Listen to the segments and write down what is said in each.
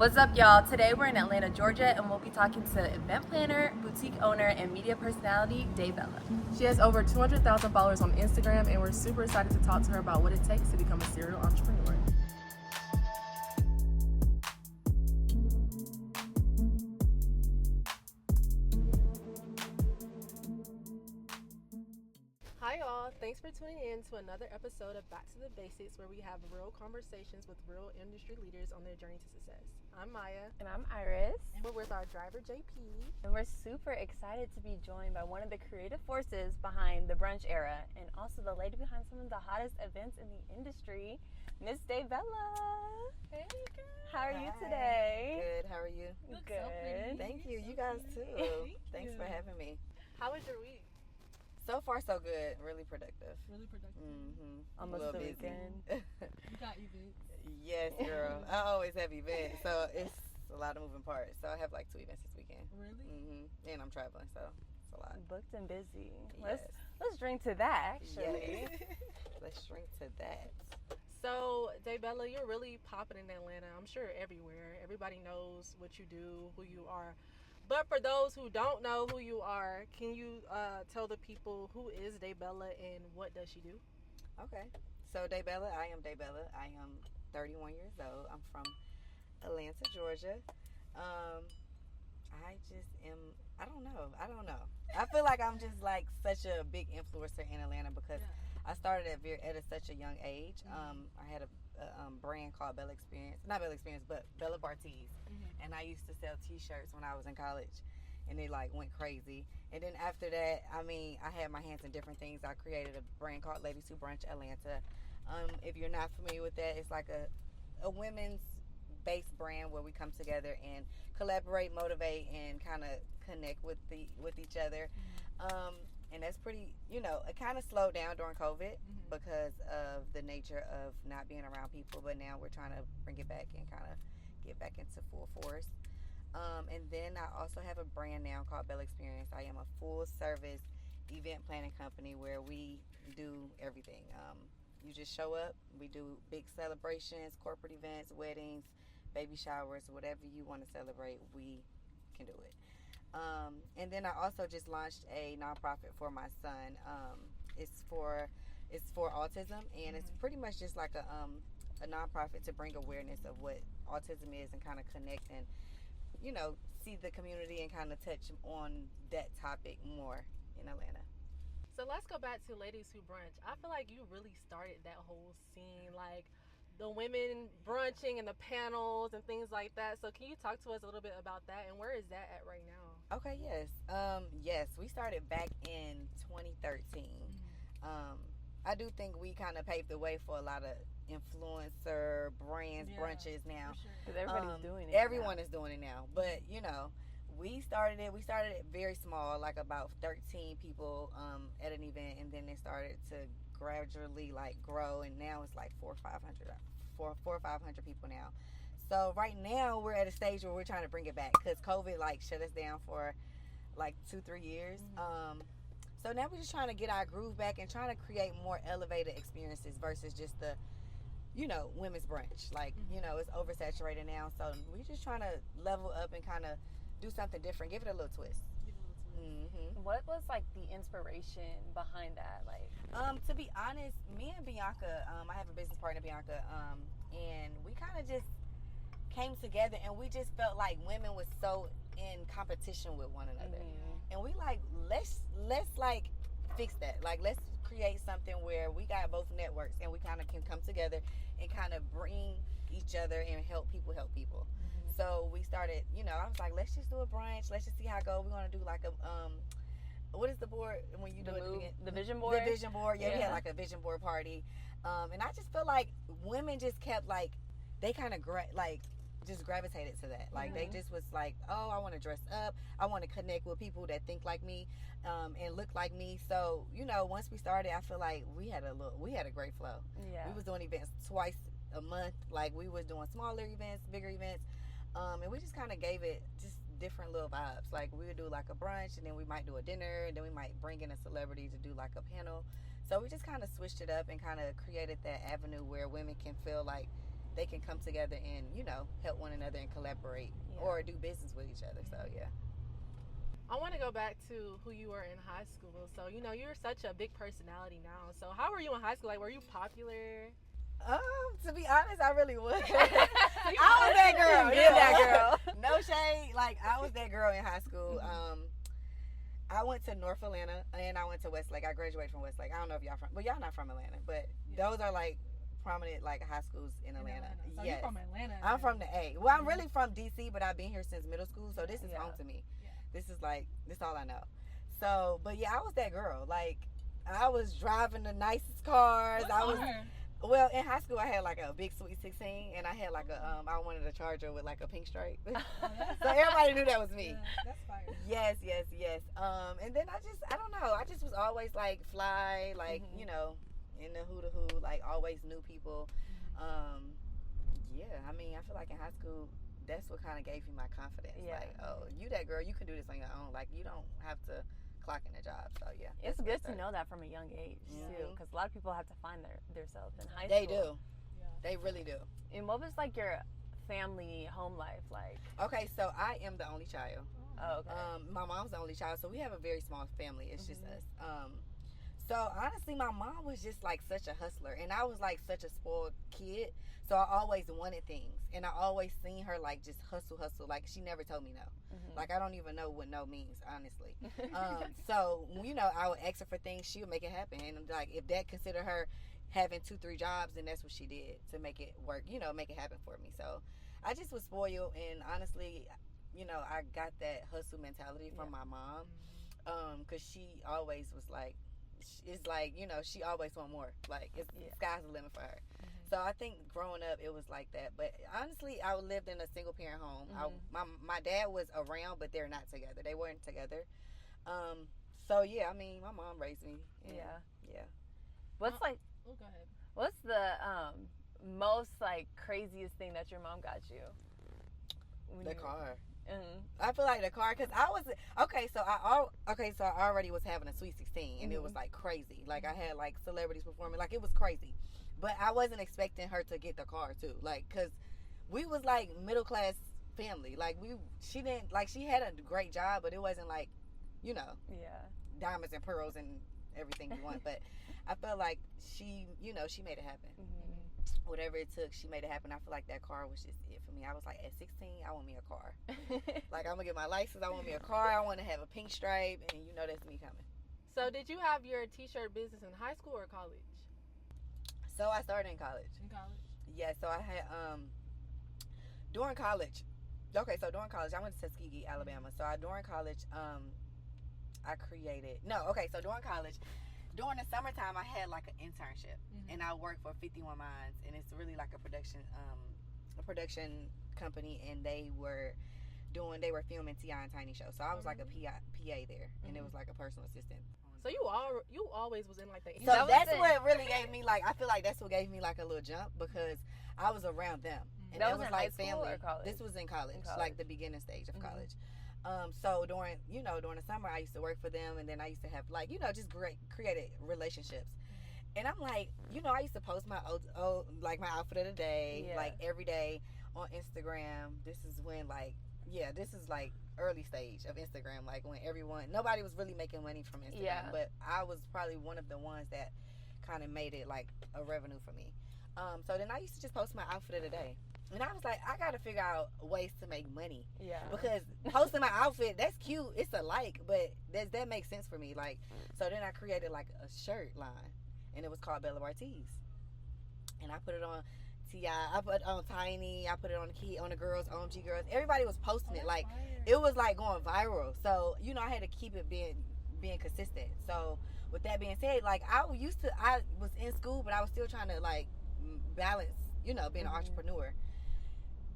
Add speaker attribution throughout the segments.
Speaker 1: What's up, y'all? Today we're in Atlanta, Georgia, and we'll be talking to event planner, boutique owner, and media personality, Dayybella.
Speaker 2: She has over 200,000 followers on Instagram, and we're super excited to talk to her about what it takes to become a serial entrepreneur. Hi y'all, thanks for tuning in to another episode of Back to the Basics, where we have real conversations with real industry leaders on their journey to success. I'm Maya.
Speaker 1: And I'm Iris.
Speaker 2: And we're with our driver, JP.
Speaker 1: And we're super excited to be joined by one of the creative forces behind the Brunch era, and also the lady behind some of the hottest events in the industry, Miss Dayybella.
Speaker 2: Hey girl.
Speaker 1: How are you today?
Speaker 3: Good, how are you?
Speaker 1: Good.
Speaker 3: Thank you, you guys too. Thanks for having me.
Speaker 2: How was your week?
Speaker 3: So far so good, really productive.
Speaker 2: Really productive.
Speaker 1: Almost the weekend.
Speaker 2: You got events?
Speaker 3: Yes, girl. I always have events, so it's a lot of moving parts. So I have like 2 events this weekend.
Speaker 2: Really?
Speaker 3: And I'm traveling, so it's a lot.
Speaker 1: Booked and busy.
Speaker 3: Yes.
Speaker 1: Let's drink to that, actually.
Speaker 3: Yes. Let's drink to that.
Speaker 2: So, Dayybella, you're really popping in Atlanta. I'm sure everywhere. Everybody knows what you do, who you are. But for those who don't know who you are, can you tell the people who is Dayybella and what does she do?
Speaker 3: Okay. So Dayybella, I am Dayybella. I am 31 years old. I'm from Atlanta, Georgia. I just am, I don't know. I feel like I'm just like such a big influencer in Atlanta because I started at such a young age. I had a brand called Bella Experience, not Bella Experience, but Bella Bartis. And I used to sell t-shirts when I was in college, and they like went crazy. And then after that, I had my hands in different things. I created a brand called Ladies Who Brunch Atlanta. If you're not familiar with that, it's like a women's based brand where we come together and collaborate, motivate, and kind of connect with each other. And that's pretty, it kind of slowed down during COVID because of the nature of not being around people. But now we're trying to bring it back and kind of get back into full force. And then I also have a brand now called Bella Experience. I am a full service event planning company where we do everything. You just show up. We do big celebrations, corporate events, weddings, baby showers, whatever you want to celebrate, we can do it. And then I also just launched a nonprofit for my son. It's for autism, and it's pretty much just like a nonprofit to bring awareness of what autism is and kind of connect and see the community and kind of touch on that topic more in Atlanta.
Speaker 2: So let's go back to Ladies Who Brunch. I feel like you really started that whole scene, like the women brunching and the panels and things like that. So can you talk to us a little bit about that, and where is that at right now?
Speaker 3: Okay, yes. Yes, we started back in 2013. I do think we kind of paved the way for a lot of influencer brands, brunches now.
Speaker 1: Because everybody's doing it.
Speaker 3: Everyone is doing it now. But, we started it very small, like about 13 people at an event, and then they started to gradually like grow, and now it's like 400 or 500 people now. So right now we're at a stage where we're trying to bring it back because COVID like shut us down for like 2-3 years. So now we're just trying to get our groove back and trying to create more elevated experiences versus just the women's brunch. Like, it's oversaturated now. So we're just trying to level up and kind of do something different, give it a little twist.
Speaker 1: What was like the inspiration behind that? Like,
Speaker 3: to be honest, me and Bianca, I have a business partner, Bianca, and we kind of just came together, and we just felt like women was so in competition with one another, and we like let's like fix that. Like, let's create something where we got both networks and we kind of can come together and kind of bring each other and help people. So we started, I was like, let's just do a brunch. Let's just see how it goes. We're going to do like a, what is the board when you do it?
Speaker 1: The vision board?
Speaker 3: The vision board. Yeah, we had like a vision board party. And I just feel like women just kept like, they kind of just gravitated to that. Like they just was like, oh, I want to dress up. I want to connect with people that think like me and look like me. So, once we started, I feel like we had a great flow.
Speaker 1: Yeah.
Speaker 3: We was doing events twice a month. Like we was doing smaller events, bigger events. And we just kind of gave it just different little vibes. Like we would do like a brunch, and then we might do a dinner, and then we might bring in a celebrity to do like a panel. So we just kind of switched it up and kind of created that avenue where women can feel like they can come together and, you know, help one another and collaborate or do business with each other. So, yeah.
Speaker 2: I want to go back to who you were in high school. So, you know, you're such a big personality now. So, how were you in high school? Like, were you popular?
Speaker 3: To be honest, I really was.
Speaker 1: I
Speaker 3: was that girl.
Speaker 1: Yeah, that girl.
Speaker 3: No shade. Like, I was that girl in high school. I went to North Atlanta and I went to Westlake. I graduated from Westlake. I don't know if y'all from, well, y'all not from Atlanta, but those are like prominent like high schools in Atlanta.
Speaker 2: So
Speaker 3: yes.
Speaker 2: you're from Atlanta.
Speaker 3: I'm from the A. Well, I'm really from DC, but I've been here since middle school, so this is home to me.
Speaker 2: Yeah.
Speaker 3: This is like, this all I know. So, but yeah, I was that girl. Like, I was driving the nicest cars. Well, in high school, I had like a big Sweet 16, and I had like I wanted a Charger with like a pink stripe. So everybody knew that was me.
Speaker 2: Yeah, that's fire.
Speaker 3: Yes. And then I don't know. I just was always like fly, like, you know, in the who, like always knew people. Yeah, I mean, I feel like in high school, that's what kind of gave me my confidence.
Speaker 1: Yeah.
Speaker 3: Like, oh, you that girl, you can do this on your own. Like, you don't have to clock in a job. So yeah,
Speaker 1: it's good to know that from a young age too, because a lot of people have to find themselves in high school.
Speaker 3: They do. They really do.
Speaker 1: And what was like your family home life like?
Speaker 3: Okay, so I am the only child.
Speaker 1: Oh, okay.
Speaker 3: My mom's the only child, so we have a very small family. It's just us. So honestly, my mom was just like such a hustler, and I was like such a spoiled kid. So I always wanted things, and I always seen her like just hustle. Like she never told me no. Like I don't even know what no means, honestly. So you know, I would ask her for things, she would make it happen. And like if that considered her having 2-3 jobs, then that's what she did to make it work. You know, make it happen for me. So I just was spoiled, and honestly, you know, I got that hustle mentality from my mom, because she always was like, it's like, you know, she always want more. Like it's sky's the limit for her. So I think growing up it was like that. But honestly, I lived in a single parent home. My dad was around, but they're not together. They weren't together. So yeah, I mean, my mom raised me. Yeah.
Speaker 1: What's like?
Speaker 2: Oh, go ahead.
Speaker 1: What's the most like craziest thing that your mom got you?
Speaker 3: The car. I feel like the car, because I was so I already was having a Sweet 16, and it was like crazy. Like I had like celebrities performing, like it was crazy. But I wasn't expecting her to get the car too, like, cause we was like middle class family. Like she had a great job, but it wasn't like, you know, diamonds and pearls and everything you want. But I felt like she, you know, she made it happen. Whatever it took, she made it happen. I feel like that car was just it for me. I was like, at 16, I want me a car. Like, I'm gonna get my license. I want me a car. I want to have a pink stripe, and you know that's me coming.
Speaker 2: So, did you have your t-shirt business in high school or college?
Speaker 3: So I started in college. Yeah. So I had during college. Okay, so during college, I went to Tuskegee, Alabama. So during college, I created. No, okay. So during college. During the summertime, I had like an internship, and I worked for 51 Minds, and it's really like a production company, and they were filming T.I. and Tiny show. So I was like a PA there, and it was like a personal assistant.
Speaker 2: So you always was in like the.
Speaker 3: So that's what really gave me like, I feel like that's what gave me like a little jump, because I was around them, and
Speaker 1: that was
Speaker 3: like
Speaker 1: high school or college?
Speaker 3: This was in college, like the beginning stage of college. So during the summer, I used to work for them, and then I used to have like, you know, just created relationships. And I'm like, you know, I used to post my old like my outfit of the day, like every day on Instagram. This is when this is like early stage of Instagram, like when nobody was really making money from Instagram, but I was probably one of the ones that kind of made it like a revenue for me. So then I used to just post my outfit of the day. And I was like, I gotta figure out ways to make money. Yeah. Because posting my outfit, that's cute. It's a like, but that makes sense for me. Like, so then I created like a shirt line, and it was called Bella Bartis. And I put it on T.I., I put it on Tiny, I put it on the girls, OMG girls. Everybody was posting it. Like, it was like going viral. So, you know, I had to keep it being consistent. So with that being said, like I was in school, but I was still trying to like balance, you know, being an entrepreneur.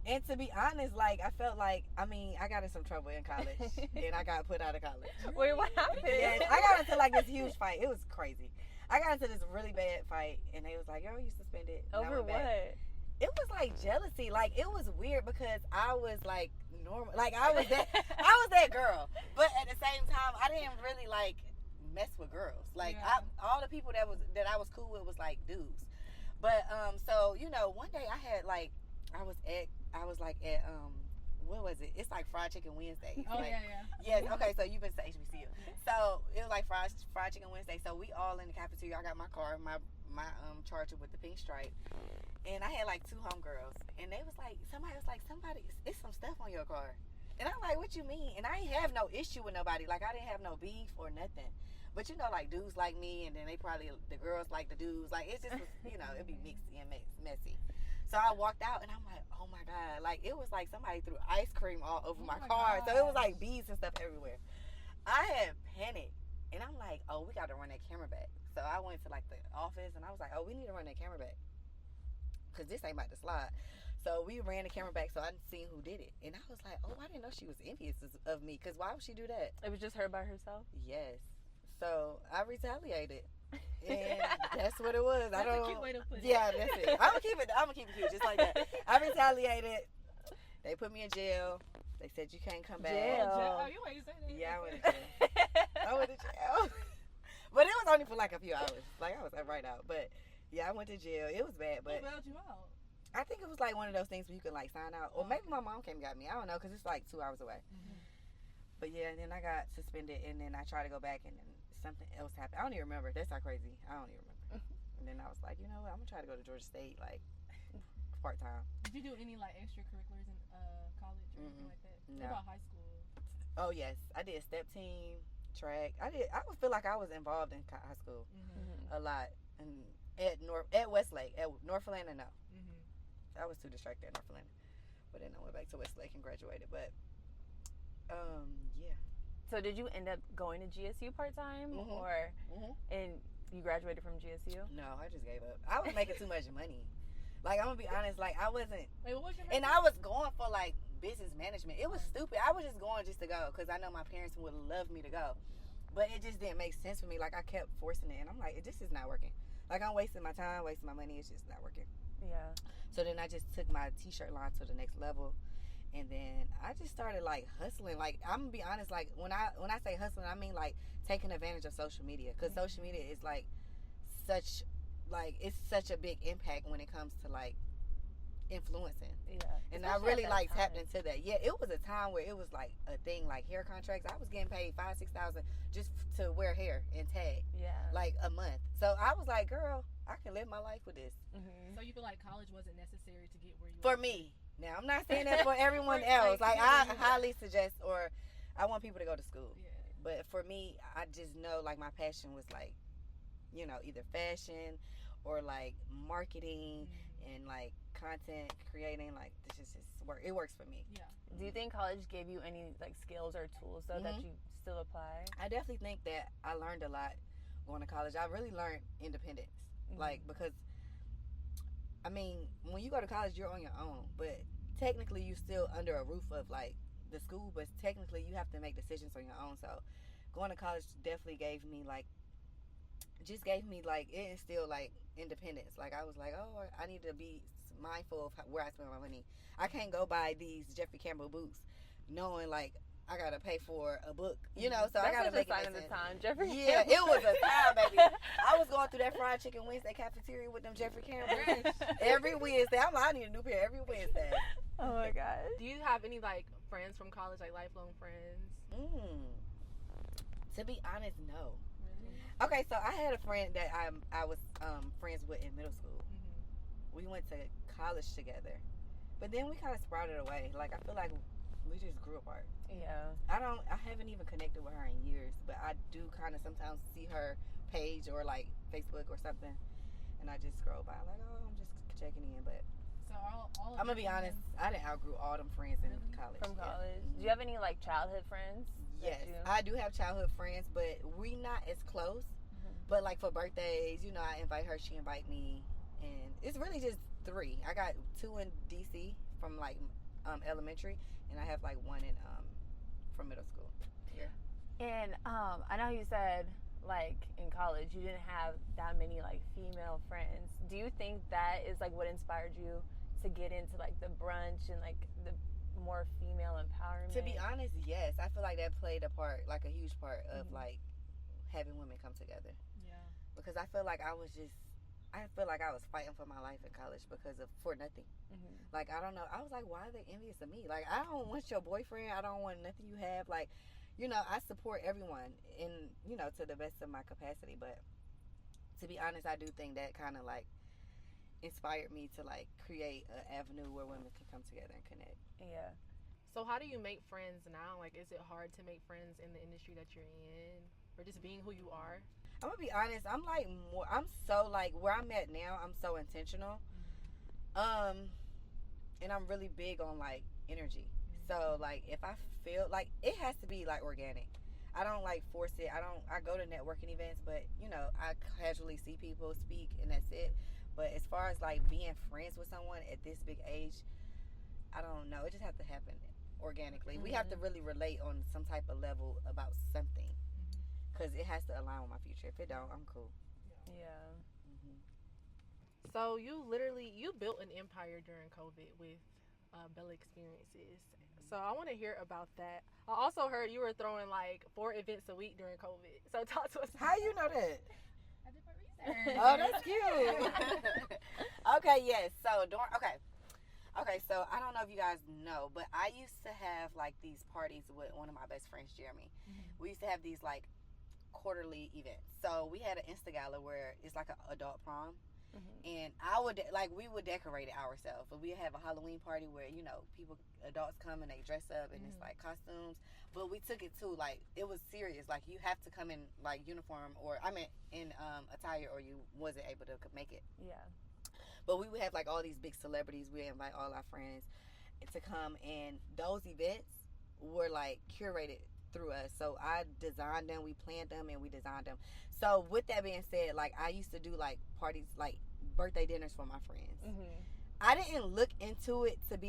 Speaker 3: And to be honest, like, I felt like, I mean, I got in some trouble in college, and I got put out of college.
Speaker 1: Wait, what happened?
Speaker 3: Yeah, I got into, like, this huge fight. It was crazy. I got into this really bad fight, and they was like, girl, you suspended.
Speaker 1: Over what?
Speaker 3: It was, like, jealousy. Like, it was weird because I was, like, normal. Like, I was that girl. But at the same time, I didn't really, like, mess with girls. Like, all the people that I was cool with was, like, dudes. But so you know, one day I had like I was like at what was it? It's like Fried Chicken Wednesday.
Speaker 2: Oh
Speaker 3: like,
Speaker 2: yeah.
Speaker 3: Yes. Okay. So you've been to HBCU. So it was like fried chicken Wednesday. So we all in the cafeteria. I got my car, my Charger with the pink stripe, and I had like 2 homegirls, and they was like, somebody, it's some stuff on your car, and I'm like, what you mean? And I ain't have no issue with nobody. Like I didn't have no beef or nothing. But you know, like dudes like me, and then they probably the girls like the dudes. Like it just was, you know, it'd be mixed and messy. So I walked out, and I'm like, oh my god, like it was like somebody threw ice cream all over my car. So it was like beads and stuff everywhere. I had panicked, and I'm like, oh, we got to run that camera back. So I went to like the office, and I was like, oh, we need to run that camera back, cause this ain't about to slide. So we ran the camera back, so I seen who did it, and I was like, oh, I didn't know she was envious of me, cause why would she do that?
Speaker 1: It was just her by herself?
Speaker 3: Yes. So I retaliated, and that's what it was.
Speaker 2: That's a cute way to put it.
Speaker 3: Yeah, that's it. I'm gonna keep it cute, just like that. I retaliated. They put me in jail. They said you can't come back.
Speaker 1: Jail.
Speaker 2: Oh, you ain't say that.
Speaker 3: Yeah, I went to jail. I went to jail. But it was only for like a few hours. Like I was right out. But yeah, I went to jail. It was bad, but
Speaker 2: Who bailed you out?
Speaker 3: I think it was like one of those things where you could like sign out, or maybe my mom came and got me. I don't know, cause it's like 2 hours away.
Speaker 2: Mm-hmm.
Speaker 3: But yeah, and then I got suspended, and then I tried to go back, and then something else happened. I don't even remember. That's how crazy. I don't even remember. And then I was like, you know what? I'm gonna try to go to Georgia State like part time.
Speaker 2: Did you do any like extracurriculars in college or anything like that?
Speaker 3: No.
Speaker 2: What about high school?
Speaker 3: Oh yes, I did step team, track. I would feel like I was involved in high school a lot, and at Westlake, at North Atlanta, no. I was too distracted at North Atlanta, but then I went back to Westlake and graduated. But yeah.
Speaker 1: So did you end up going to GSU part-time or and you graduated from GSU?
Speaker 3: No, I just gave up. I was making too much money. Like I'm gonna be honest, like I wasn't.
Speaker 2: Wait, what was your
Speaker 3: And I was going for like business management. It was stupid. I was just going just to go because I know my parents would love me to go, but it just didn't make sense for me. Like I kept forcing it, and I'm like, this is not working. Like I'm wasting my time, wasting my money. It's just not working.
Speaker 1: Yeah.
Speaker 3: So then I just took my t-shirt line to the next level, and then I just started like hustling. Like I'm gonna be honest, like when I say hustling, I mean like taking advantage of social media, because social media is like it's such a big impact when it comes to like influencing.
Speaker 1: Yeah.
Speaker 3: And I really like tapped into that. Yeah, it was a time where it was like a thing, like hair contracts. I was getting paid $5,000-$6,000 just to wear hair and tag.
Speaker 1: Yeah.
Speaker 3: Like a month. So I was like, girl, I can live my life with this.
Speaker 2: So you feel like college wasn't necessary to get where you
Speaker 3: For me. Now, I'm not saying that for everyone else. Like, I highly suggest, or I want people to go to school.
Speaker 2: Yeah.
Speaker 3: But for me, I just know, like, my passion was, like, you know, either fashion or, like, marketing and, like, content creating. Like, this just work. It works for me.
Speaker 2: Yeah.
Speaker 1: Do you think college gave you any, like, skills or tools, though, that you still apply?
Speaker 3: I definitely think that I learned a lot going to college. I really learned independence. Like, because I mean, when you go to college, you're on your own, but technically you're still under a roof of like the school, but technically you have to make decisions on your own. So going to college definitely gave me like it instilled like independence. Like I was like, oh, I need to be mindful of where I spend my money. I can't go buy these Jeffrey Campbell boots knowing like I gotta pay for a book, you know. So
Speaker 1: That's
Speaker 3: I gotta make
Speaker 1: sign of the time, Jeffrey.
Speaker 3: Yeah, it was a time, baby. I was going through that fried chicken Wednesday cafeteria with them Jeffrey Campbell every Wednesday. I'm like, I need a new pair every Wednesday.
Speaker 1: Oh my god.
Speaker 2: Do you have any like friends from college, like lifelong friends?
Speaker 3: To be honest, no.
Speaker 2: Really?
Speaker 3: Okay, so I had a friend that I was friends with in middle school. We went to college together, but then we kind of sprouted away. Like I feel like we just grew apart.
Speaker 1: Yeah.
Speaker 3: I haven't even connected with her in years, but I do kind of sometimes see her page or like Facebook or something, and I just scroll by like, oh, I'm just checking in. But
Speaker 2: so all
Speaker 3: I'm gonna be honest, I didn't outgrew all them friends in college.
Speaker 1: From college. Do you have any like childhood friends?
Speaker 3: Yes, I do have childhood friends, but we not as close. But like for birthdays, you know, I invite her, she invite me, and it's really just 3. I got 2 in DC from like elementary, and I have like 1 in from middle school. Yeah.
Speaker 1: And I know you said like in college you didn't have that many like female friends. Do you think that is like what inspired you to get into like the brunch and like the more female empowerment?
Speaker 3: To be honest, yes. I feel like that played a part, like a huge part of like having women come together.
Speaker 2: Yeah.
Speaker 3: Because I feel like I I feel like I was fighting for my life in college for nothing. Like, I don't know. I was like, why are they envious of me? Like, I don't want your boyfriend. I don't want nothing you have. Like, you know, I support everyone in, you know, to the best of my capacity. But to be honest, I do think that kind of like inspired me to like create an avenue where women can come together and connect.
Speaker 1: Yeah.
Speaker 2: So how do you make friends now? Like, is it hard to make friends in the industry that you're in, or just being who you are?
Speaker 3: I'm gonna be honest. I'm so like where I'm at now. I'm so intentional, and I'm really big on like energy. So like if I feel like it has to be like organic. I don't like force it. I go to networking events, but you know I casually see people speak and that's it. But as far as like being friends with someone at this big age, I don't know. It just has to happen organically. We have to really relate on some type of level about something. Because it has to align with my future. If it don't, I'm cool.
Speaker 1: Yeah.
Speaker 2: So you built an empire during COVID with Bella Experiences. So I want to hear about that. I also heard you were throwing like 4 events a week during COVID. So talk to us.
Speaker 3: How you know that?
Speaker 4: I did my research.
Speaker 3: Oh, that's cute. Okay, yes. So Okay, so I don't know if you guys know, but I used to have like these parties with one of my best friends, Jeremy. We used to have these like quarterly events. So we had an Insta Gala where it's like an adult prom, and we would decorate it ourselves. But we have a Halloween party where, you know, adults come and they dress up and it's like costumes. But we took it to like, it was serious. Like you have to come in like uniform in attire or you wasn't able to make it.
Speaker 1: Yeah.
Speaker 3: But we would have like all these big celebrities. We invite all our friends to come, and those events were like curated through us. So I designed them, we planned them, and we designed them. So with that being said, like I used to do like parties, like birthday dinners for my friends. I didn't look into it to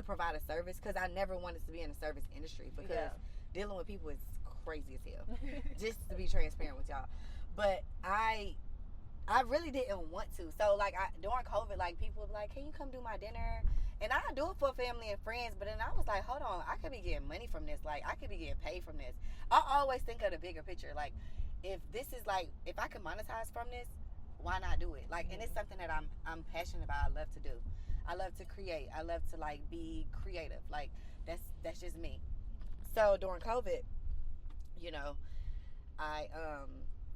Speaker 3: provide a service because I never wanted to be in the service industry because dealing with people is crazy as hell. Just to be transparent with y'all. But I really didn't want to. So like during COVID, like people would be like, can you come do my dinner? And I do it for family and friends, but then I was like, hold on, I could be getting money from this. Like I could be getting paid from this. I always think of the bigger picture. Like if I could monetize from this, why not do it? Like, and it's something that I'm passionate about. I love to do. I love to create. I love to like be creative. Like that's just me. So during COVID, you know, I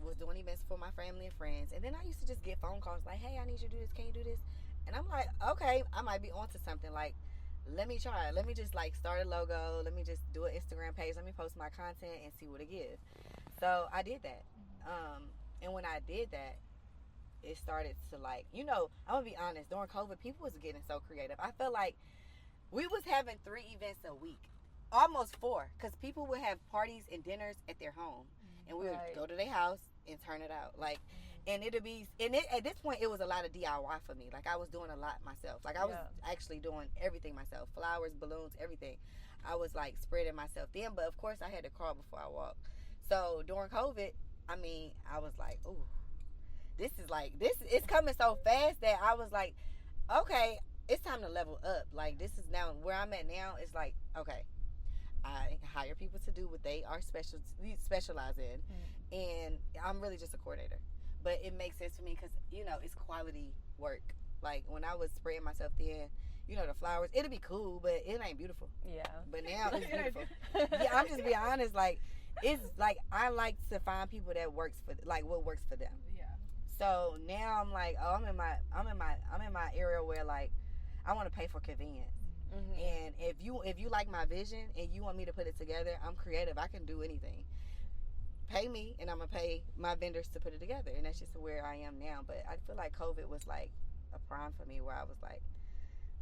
Speaker 3: was doing events for my family and friends, and then I used to just get phone calls like, hey, I need you to do this, can you do this? And I'm like, okay, I might be onto something. Like, let me try it. Let me just like start a logo, let me just do an Instagram page, let me post my content and see what it gives. So I did that. And when I did that, it started to like, you know, I'm gonna be honest, during COVID people was getting so creative. I felt like we was having 3 events a week, almost 4, because people would have parties and dinners at their home, and we would go to their house and turn it out. Like, and at this point it was a lot of DIY for me. Like I was doing a lot myself. Like I was actually doing everything myself, flowers, balloons, everything. I was like spreading myself thin, but of course I had to crawl before I walk. So during COVID, I mean, I was like, ooh, this is coming so fast that I was like, okay, it's time to level up. Like this is now where I'm at now. It's like, okay, I hire people to do what they are specialize in, and I'm really just a coordinator. But it makes sense to me because, you know, it's quality work. Like when I was spraying myself thin, you know, the flowers, it'll be cool, but it ain't beautiful. Yeah. But now it's beautiful. Yeah, I'm just being honest. Like it's like I like to find people that works for like what works for them. Yeah. So now I'm like, oh, I'm in my area where like I want to pay for convenience. And if you like my vision and you want me to put it together, I'm creative. I can do anything. Pay me, and I'm gonna pay my vendors to put it together, and that's just where I am now. But I feel like COVID was like a prime for me, where I was like,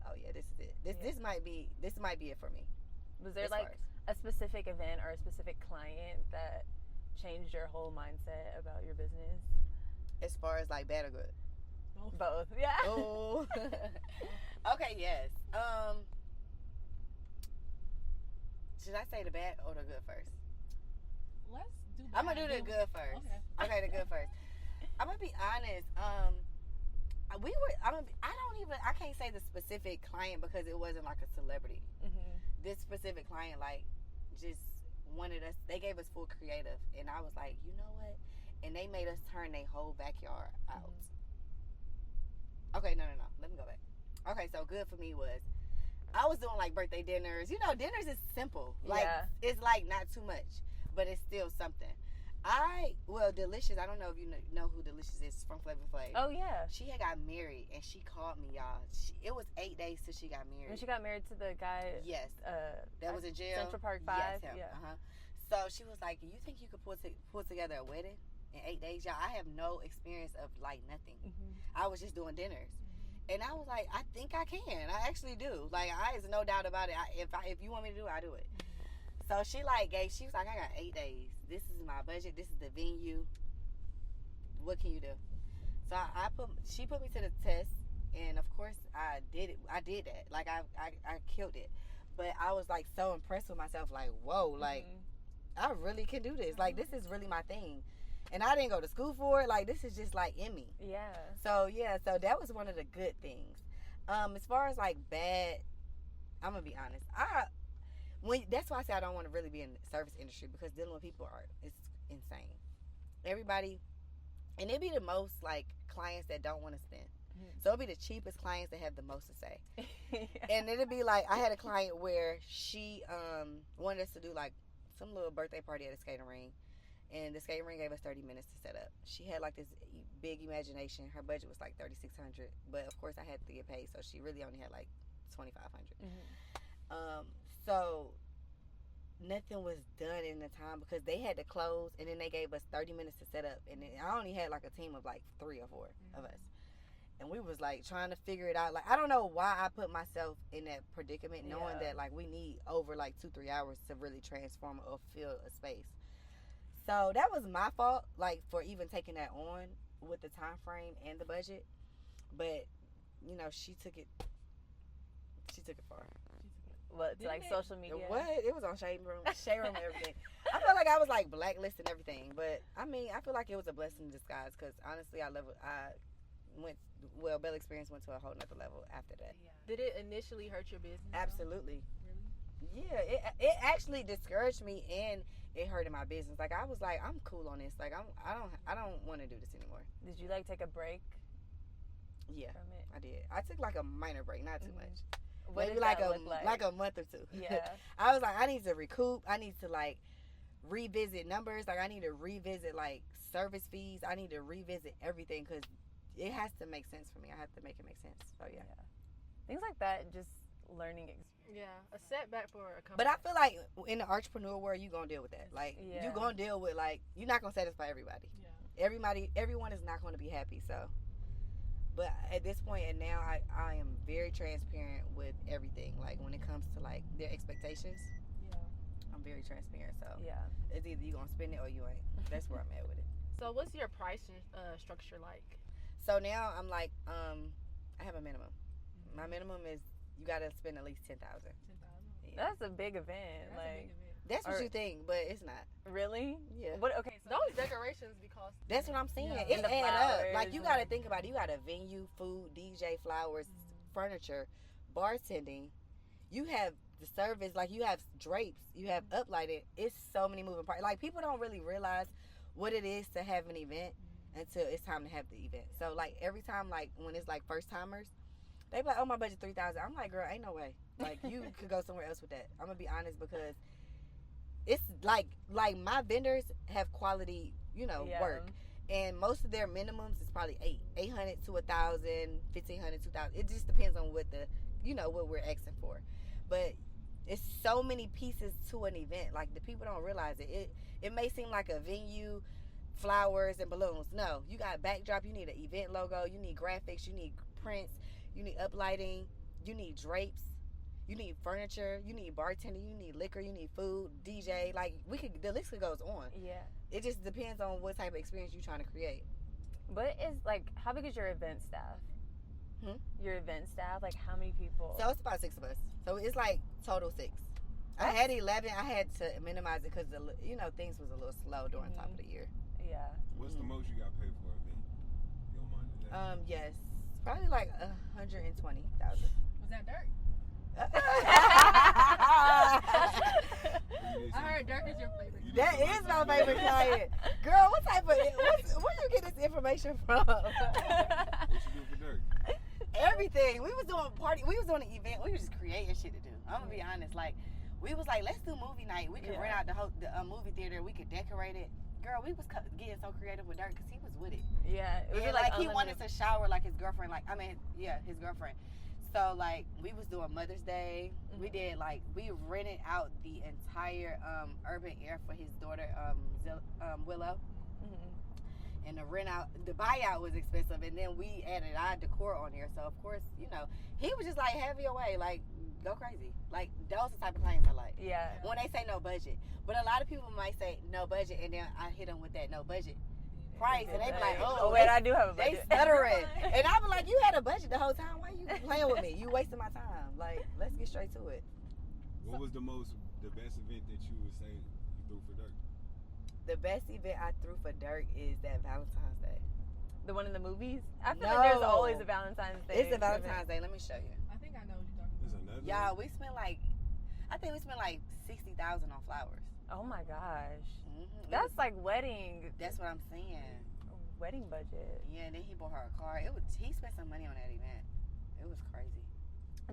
Speaker 3: oh yeah, this is it. This might be it for me.
Speaker 1: Was there like a specific event or a specific client that changed your whole mindset about your business?
Speaker 3: As far as like bad or good?
Speaker 1: Both. Yeah.
Speaker 3: Oh. Okay. Yes. Should I say the bad or the good first?
Speaker 4: Let's do that.
Speaker 3: I'm gonna do the good first. Okay, the good first. I'm gonna be honest. I can't say the specific client because it wasn't like a celebrity. This specific client like just wanted us. They gave us full creative, and I was like, you know what? And they made us turn their whole backyard out. Okay, no. Let me go back. Okay, so good for me was I was doing like birthday dinners. You know, dinners is simple. Like it's like not too much, but it's still something. Delicious. I don't know if you know who Delicious is from Flavor Flav.
Speaker 1: Oh yeah.
Speaker 3: She had got married and she called me, y'all. It was 8 days till she got married.
Speaker 1: When she got married to the guy.
Speaker 3: Yes. That was in jail.
Speaker 1: Central Park 5.
Speaker 3: Yes, him.
Speaker 1: Yeah.
Speaker 3: So she was like, "You think you could put together a wedding in 8 days?" Y'all, I have no experience of like nothing. I was just doing dinners. And I was like, I think I can. I actually do. Like, there's no doubt about it. If you want me to do it, I do it. So she was like, I got 8 days. This is my budget. This is the venue. What can you do? So she put me to the test, and of course I did it. I did that. Like I killed it. But I was like so impressed with myself. Like, whoa, like I really can do this. Like, this is really my thing. And I didn't go to school for it. Like, this is just like in me.
Speaker 1: Yeah.
Speaker 3: So that was one of the good things. As far as like bad, I'm gonna be honest. That's why I say I don't want to really be in the service industry, because dealing with people it's insane. Everybody, and it be the most like clients that don't want to spend. So it'll be the cheapest clients that have the most to say. And it'll be like, I had a client where she wanted us to do like some little birthday party at a skating ring. And the skating ring gave us 30 minutes to set up. She had like this big imagination. Her budget was like $3,600, but of course I had to get paid, so she really only had like $2,500. So nothing was done in the time because they had to close, and then they gave us 30 minutes to set up. And then I only had like a team of like 3 or 4 of us, and we was like trying to figure it out. Like, I don't know why I put myself in that predicament, knowing that like we need over like 2-3 hours to really transform or fill a space. So that was my fault, like, for even taking that on with the time frame and the budget. But you know, she took it far.
Speaker 1: What, to like social media?
Speaker 3: What? It was on Shade Room and everything. I felt like I was like blacklisting everything, but I mean, I feel like it was a blessing in disguise, because honestly, Bella Experience went to a whole nother level after that.
Speaker 2: Yeah. Did it initially hurt your business?
Speaker 3: Absolutely.
Speaker 2: Really?
Speaker 3: Yeah, it actually discouraged me, and it hurted my business. Like, I was like, I'm cool on this. Like, I don't want to do this anymore.
Speaker 1: Did you like take a break?
Speaker 3: Yeah,
Speaker 1: from it?
Speaker 3: I did. I took like a minor break, not too much.
Speaker 1: What
Speaker 3: Maybe
Speaker 1: did
Speaker 3: like
Speaker 1: that look
Speaker 3: like a month or 2.
Speaker 1: Yeah.
Speaker 3: I was like, I need to recoup. I need to like revisit numbers. Like, I need to revisit like service fees. I need to revisit everything, because it has to make sense for me. I have to make it make sense. So yeah.
Speaker 1: Things like that, just learning experience.
Speaker 2: Yeah, a setback for a company.
Speaker 3: But I feel like in the entrepreneur world, you gonna deal with that. Like, you gonna deal with, like, you're not gonna satisfy everybody. Yeah. Everyone is not gonna be happy. So, but at this point and now, I am very transparent with everything. Like, when it comes to like their expectations, I'm very transparent. So it's either you gonna spend it or you ain't. That's where I'm at with it.
Speaker 2: So what's your pricing structure like?
Speaker 3: So now I'm like, I have a minimum. My minimum is, you gotta spend at least $10,000.
Speaker 1: That's a big event.
Speaker 3: That's what you think, but it's not.
Speaker 1: Really?
Speaker 3: Yeah.
Speaker 1: What? Okay. So
Speaker 2: those decorations be costing.
Speaker 3: That's what I'm saying.
Speaker 2: Yeah.
Speaker 3: It adds up. Like, you gotta think about it. You got a venue, food, DJ, flowers, furniture, bartending. You have the service. Like, you have drapes. You have uplighted. It's so many moving parts. Like, people don't really realize what it is to have an event until it's time to have the event. So like, every time, like, when it's like first timers, they be like, oh, my budget $3,000. I'm like, girl, ain't no way. Like, you could go somewhere else with that. I'm gonna be honest, because it's like my vendors have quality, work, and most of their minimums is probably $800 to $1,000, $1,500, $2,000. It just depends on what what we're asking for. But it's so many pieces to an event. Like, the people don't realize it. It may seem like a venue, flowers and balloons. No, you got a backdrop. You need an event logo. You need graphics. You need prints. You need uplighting. You need drapes. You need furniture. You need bartending. You need liquor. You need food. DJ. Like, the list goes on.
Speaker 1: Yeah.
Speaker 3: It just depends on what type of experience you're trying to create.
Speaker 1: But it's like, how big is your event staff? Your event staff, like, how many people?
Speaker 3: So it's about 6 of us. So it's like total 6. I had 11. I had to minimize it because things was a little slow during top of the year.
Speaker 1: Yeah.
Speaker 5: What's the most you got paid for an event? You don't mind that?
Speaker 3: Yes, probably like $120,000.
Speaker 4: Was that Durk? I heard Durk is your favorite.
Speaker 3: That is my favorite client. Girl, where you get this information from?
Speaker 5: What you do for Durk?
Speaker 3: everything. We was doing party. We was doing an event. We was just creating shit to do. I'm gonna be honest. Like, we was like, let's do movie night. We could rent out the movie theater. We could decorate it. Girl, we was getting so creative with Durk because he was with it.
Speaker 1: Yeah, it was
Speaker 3: and,
Speaker 1: like
Speaker 3: he wanted to shower like his girlfriend. Like, his girlfriend. So like, we was doing Mother's Day. We did like, we rented out the entire urban air for his daughter Willow. And the buyout was expensive, and then we added our decor on there. So of course, you know, he was just like, heavy away, like, go crazy. Like, those are the type of clients I like.
Speaker 1: Yeah.
Speaker 3: When they say no budget, but a lot of people might say no budget, and then I hit them with that no budget price, and they be like, oh
Speaker 1: wait, I do have a
Speaker 3: they
Speaker 1: budget.
Speaker 3: stuttering, and I be like, you had a budget the whole time. Why you playing with me? You wasting my time. Like, let's get straight to it.
Speaker 5: What was the best event that you would say you threw for Durk?
Speaker 3: The best event I threw for Durk is that Valentine's Day.
Speaker 1: The one in the movies? I feel like there's always a Valentine's Day.
Speaker 3: It's a Valentine's Day. Let me show you.
Speaker 4: I think I know what you're talking
Speaker 5: There's
Speaker 4: about.
Speaker 5: another
Speaker 3: Y'all,
Speaker 5: one?
Speaker 3: I think we spent like $60,000 on flowers.
Speaker 1: Oh my gosh.
Speaker 3: Mm-hmm.
Speaker 1: That's like wedding.
Speaker 3: That's what I'm saying.
Speaker 1: Wedding budget.
Speaker 3: Yeah, and then he bought her a car. He spent some money on that event. It was crazy.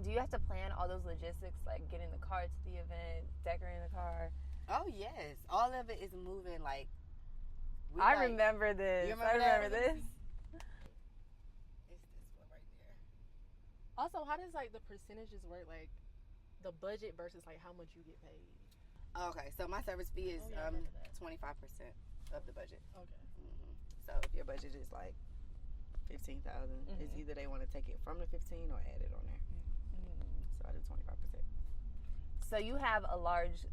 Speaker 1: Do you have to plan all those logistics, like getting the car to the event, decorating the car?
Speaker 3: Oh yes, all of it is moving like.
Speaker 1: I remember this.
Speaker 3: You
Speaker 1: I remember this.
Speaker 3: It's this one right there.
Speaker 2: Also, how does like the percentages work? Like the budget versus like how much you get paid.
Speaker 3: Okay, so my service fee is
Speaker 2: I remember that.
Speaker 3: 25% of the budget.
Speaker 2: Okay.
Speaker 3: So if your budget is like 15,000, it's either they want to take it from the 15 or add it on there. So I do 25%.
Speaker 1: So you have a large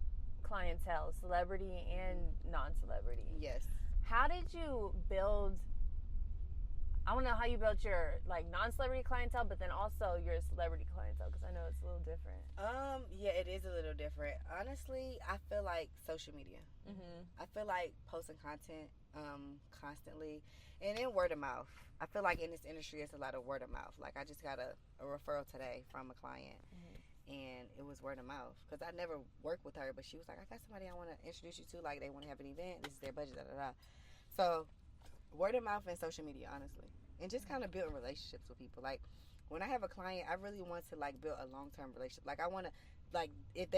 Speaker 1: clientele, celebrity and non-celebrity.
Speaker 3: Yes.
Speaker 1: How did you build? I want to know how you built your like non-celebrity clientele, but then also your celebrity clientele, because I know it's a little different.
Speaker 3: Yeah, it is a little different. Honestly, I feel like social media. I feel like posting content constantly, and then word of mouth. I feel like in this industry, it's a lot of word of mouth. Like, I just got a referral today from a client, and it was word of mouth because I never worked with her, but she was like, I got somebody I want to introduce you to. Like, they want to have an event. This is their budget. So, word of mouth and social media, honestly, and just kind of building relationships with people. Like, when I have a client, I really want to like build a long-term relationship. Like, I want to, like, if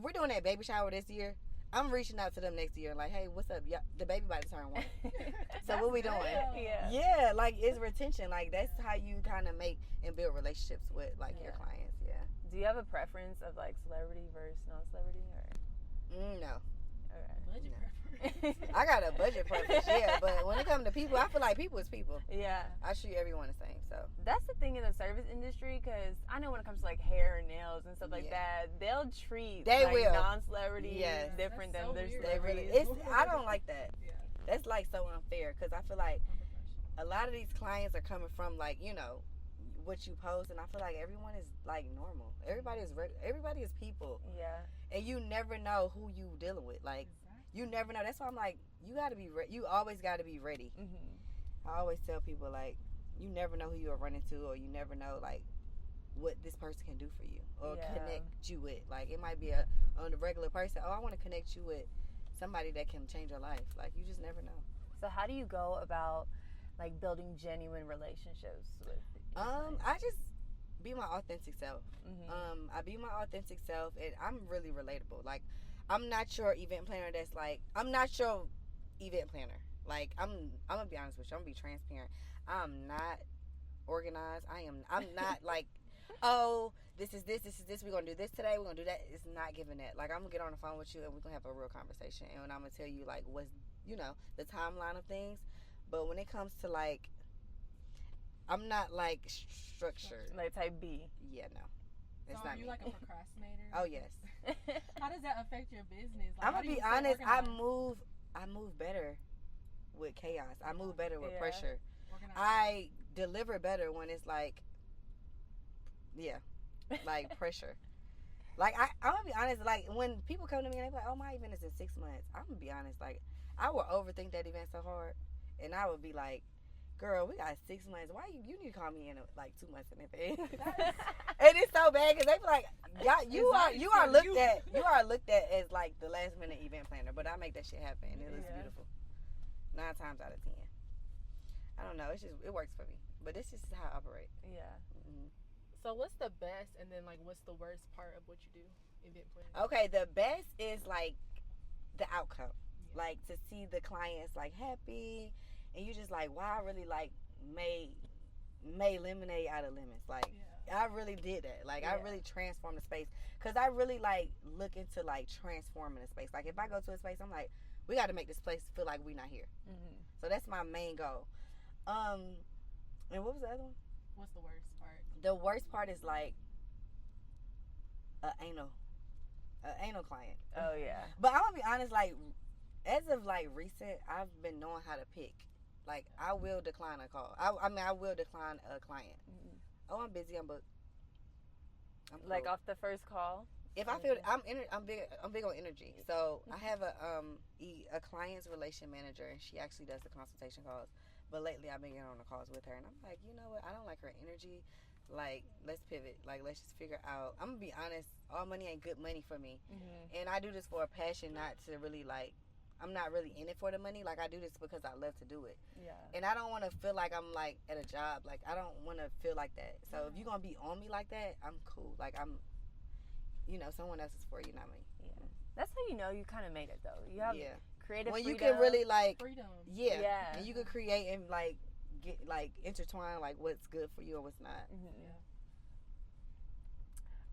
Speaker 3: we're doing that baby shower this year, I'm reaching out to them next year, like, hey, what's up? Yeah, the baby about to turn 1. So what we doing? Yeah, like, it's retention. Like, that's how you kind of make and build relationships with like your clients. Yeah.
Speaker 1: Do you have a preference of like celebrity versus non-celebrity, or?
Speaker 3: No.
Speaker 1: Okay.
Speaker 4: Budget preference.
Speaker 3: I got a budget preference, yeah, but when it comes to people, I feel like people is people.
Speaker 1: Yeah.
Speaker 3: I treat everyone the same, so.
Speaker 1: That's the thing in the service industry, because I know when it comes to like hair and nails and stuff like that, they'll treat non-celebrities different than their celebrities.
Speaker 3: I don't like that.
Speaker 4: Yeah.
Speaker 3: That's like so unfair, because I feel like a lot of these clients are coming from like, you know, what you post, and I feel like everyone is like normal. Everybody is people.
Speaker 1: Yeah.
Speaker 3: And you never know who you dealing with. Like, you never know. That's why I'm like, you gotta be you always gotta be ready. I always tell people, like, you never know who you're running to, or you never know like what this person can do for you or connect you with. Like, it might be a regular person. Oh, I want to connect you with somebody that can change your life. Like, you just never know.
Speaker 1: So how do you go about like building genuine relationships with
Speaker 3: I just be my authentic self. I be my authentic self, and I'm really relatable. Like, I'm not your event planner that's like, I'm not your event planner. Like, I'm gonna be honest with you. I'm gonna be transparent. I'm not organized. I'm not like, oh, this is this, we're gonna do this today, we're gonna do that. It's not giving that. Like, I'm gonna get on the phone with you and we're gonna have a real conversation, and I'm gonna tell you like what's, you know, the timeline of things. But when it comes to like, I'm not like structured.
Speaker 1: like type B.
Speaker 3: Yeah, no.
Speaker 4: So are you like a procrastinator?
Speaker 3: Oh yes.
Speaker 4: How does that affect your business? Like,
Speaker 3: I'm gonna be honest. I move better with chaos. I move better with pressure. I deliver better when it's like, like pressure. Like, I'm gonna be honest. Like, when people come to me and they're like, "Oh, my event is in 6 months," I'm gonna be honest. Like, I will overthink that event so hard, and I would be like, girl, we got 6 months. Why you need to call me in like 2 months in advance? And it's so bad because they be like, you are looked at as like the last minute event planner, but I make that shit happen and it looks beautiful. 9 times out of 10. I don't know. It works for me. But this is how I operate.
Speaker 1: Yeah.
Speaker 3: Mm-hmm.
Speaker 2: So what's the best and then like what's the worst part of what you do? Event planning.
Speaker 3: Okay, the best is like the outcome. Like to see the clients like happy and you just like, wow, I really like made lemonade out of lemons. Like I really did that. Like I really transformed the space because I really like look into like transforming the space. Like if I go to a space, I'm like, we got to make this place feel like we're not here.
Speaker 1: Mm-hmm.
Speaker 3: So that's my main goal. And what was the other one?
Speaker 4: What's the worst part?
Speaker 3: The worst part is like an anal client.
Speaker 1: Oh yeah.
Speaker 3: But I'm gonna be honest, like as of like recent, I've been knowing how to pick. Like I will decline a call. I will decline a client.
Speaker 1: Mm-hmm.
Speaker 3: Oh, I'm busy. I'm booked. I'm cool.
Speaker 1: Like off the first call.
Speaker 3: If I feel I'm big on energy. So I have a client's relation manager, and she actually does the consultation calls. But lately I've been getting on the calls with her, and I'm like, you know what? I don't like her energy. Like let's pivot. Like let's just figure out. I'm gonna be honest. All money ain't good money for me, and I do this for a passion, not to really like. I'm not really in it for the money. Like I do this because I love to do it.
Speaker 1: Yeah.
Speaker 3: And I don't want to feel like I'm like at a job. Like I don't want to feel like that. So if you're gonna be on me like that, I'm cool. Like I'm. You know, someone else is for you, not me.
Speaker 1: Yeah. That's how you know you kind of made it, though. You have creative
Speaker 3: when
Speaker 1: freedom.
Speaker 3: you can really, like...
Speaker 4: Freedom.
Speaker 3: Yeah.
Speaker 1: Yeah.
Speaker 3: And you can create and, like, get, like, intertwine, like, what's good for you and what's not.
Speaker 1: Mm-hmm.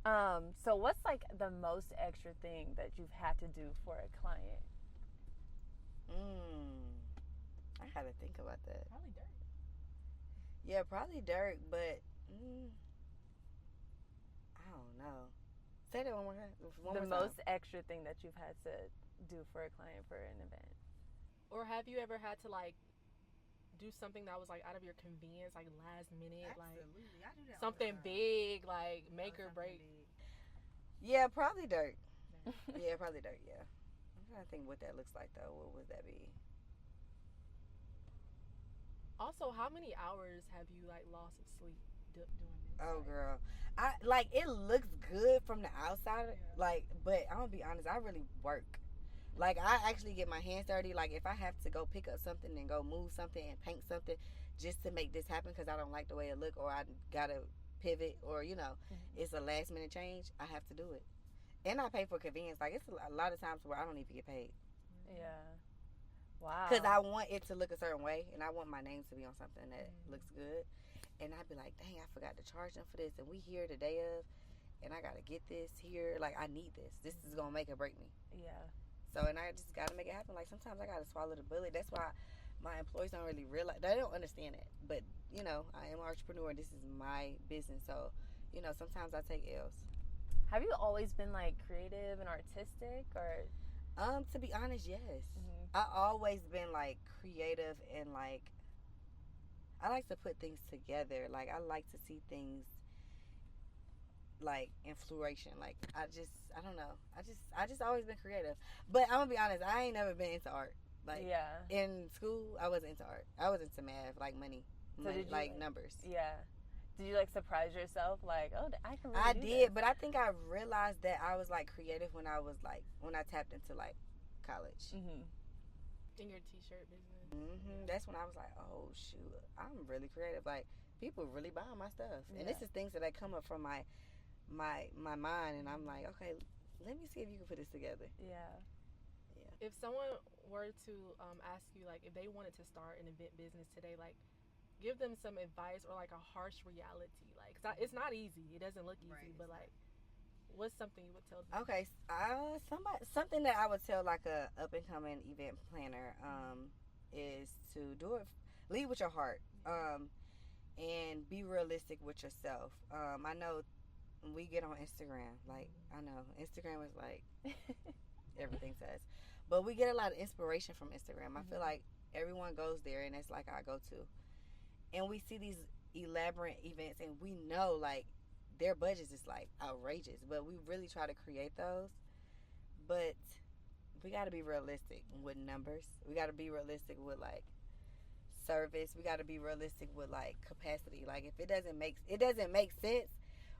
Speaker 1: Yeah. So what's, like, the most extra thing that you've had to do for a client?
Speaker 3: I had to think about that.
Speaker 4: Probably Durk.
Speaker 3: Yeah, probably Durk, but... I don't know. Say that one more time.
Speaker 1: The most extra thing that you've had to do for a client for an event.
Speaker 2: Or have you ever had to like do something that was like out of your convenience, like last minute,
Speaker 3: Absolutely.
Speaker 2: like
Speaker 3: I do that
Speaker 2: something big, like make or break?
Speaker 3: Yeah, probably Durk. Yeah, probably Durk. Yeah. I'm trying to think what that looks like though. What would that be?
Speaker 2: Also, how many hours have you like lost of sleep doing this?
Speaker 3: Oh, girl. I like it looks good from the outside, like, but I'm gonna be honest, I really work. Like I actually get my hands dirty. Like if I have to go pick up something and go move something and paint something just to make this happen because I don't like the way it look, or I gotta pivot, or you know, it's a last minute change, I have to do it. And I pay for convenience. Like it's a lot of times where I don't even get paid.
Speaker 1: Yeah. Wow.
Speaker 3: Because I want it to look a certain way, and I want my name to be on something that looks good. And I'd be like, dang, I forgot to charge them for this. And we here the day of, and I got to get this here. Like, I need this. This is going to make or break me.
Speaker 1: Yeah.
Speaker 3: So, and I just got to make it happen. Like, sometimes I got to swallow the bullet. That's why my employees don't really realize. They don't understand it. But, you know, I am an entrepreneur. This is my business. So, you know, sometimes I take L's.
Speaker 1: Have you always been, like, creative and artistic? Or?
Speaker 3: To be honest, yes. I always been, like, creative and, like, I like to put things together. Like I like to see things like in fluoration. Like I don't know. I just always been creative. But I'm gonna be honest, I ain't never been into art. Like in school, I wasn't into art. I was into math, like money like numbers.
Speaker 1: Yeah. Did you like surprise yourself? Like, oh, I can really
Speaker 3: I
Speaker 1: do
Speaker 3: did,
Speaker 1: this.
Speaker 3: but I think I realized that I was like creative when I tapped into like college.
Speaker 2: In your t-shirt business.
Speaker 3: That's when I was like, oh shoot, I'm really creative. Like people really buying my stuff, and this is things that come up from my mind, and I'm like, okay, let me see if you can put this together.
Speaker 1: Yeah.
Speaker 2: If someone were to ask you like if they wanted to start an event business today, like give them some advice or like a harsh reality, like 'cause it's not easy. It doesn't look easy, but like. What's something you would tell them? Okay,
Speaker 3: something that I would tell like a up and coming event planner is to lead with your heart, and be realistic with yourself. I know we get on Instagram, like I know Instagram is like everything to us, but we get a lot of inspiration from Instagram. I feel like everyone goes there, and it's like our go-to, and we see these elaborate events, and we know like their budgets is like outrageous, but we really try to create those. But we got to be realistic with numbers. We got to be realistic with like service. We got to be realistic with like capacity. Like if it doesn't make sense,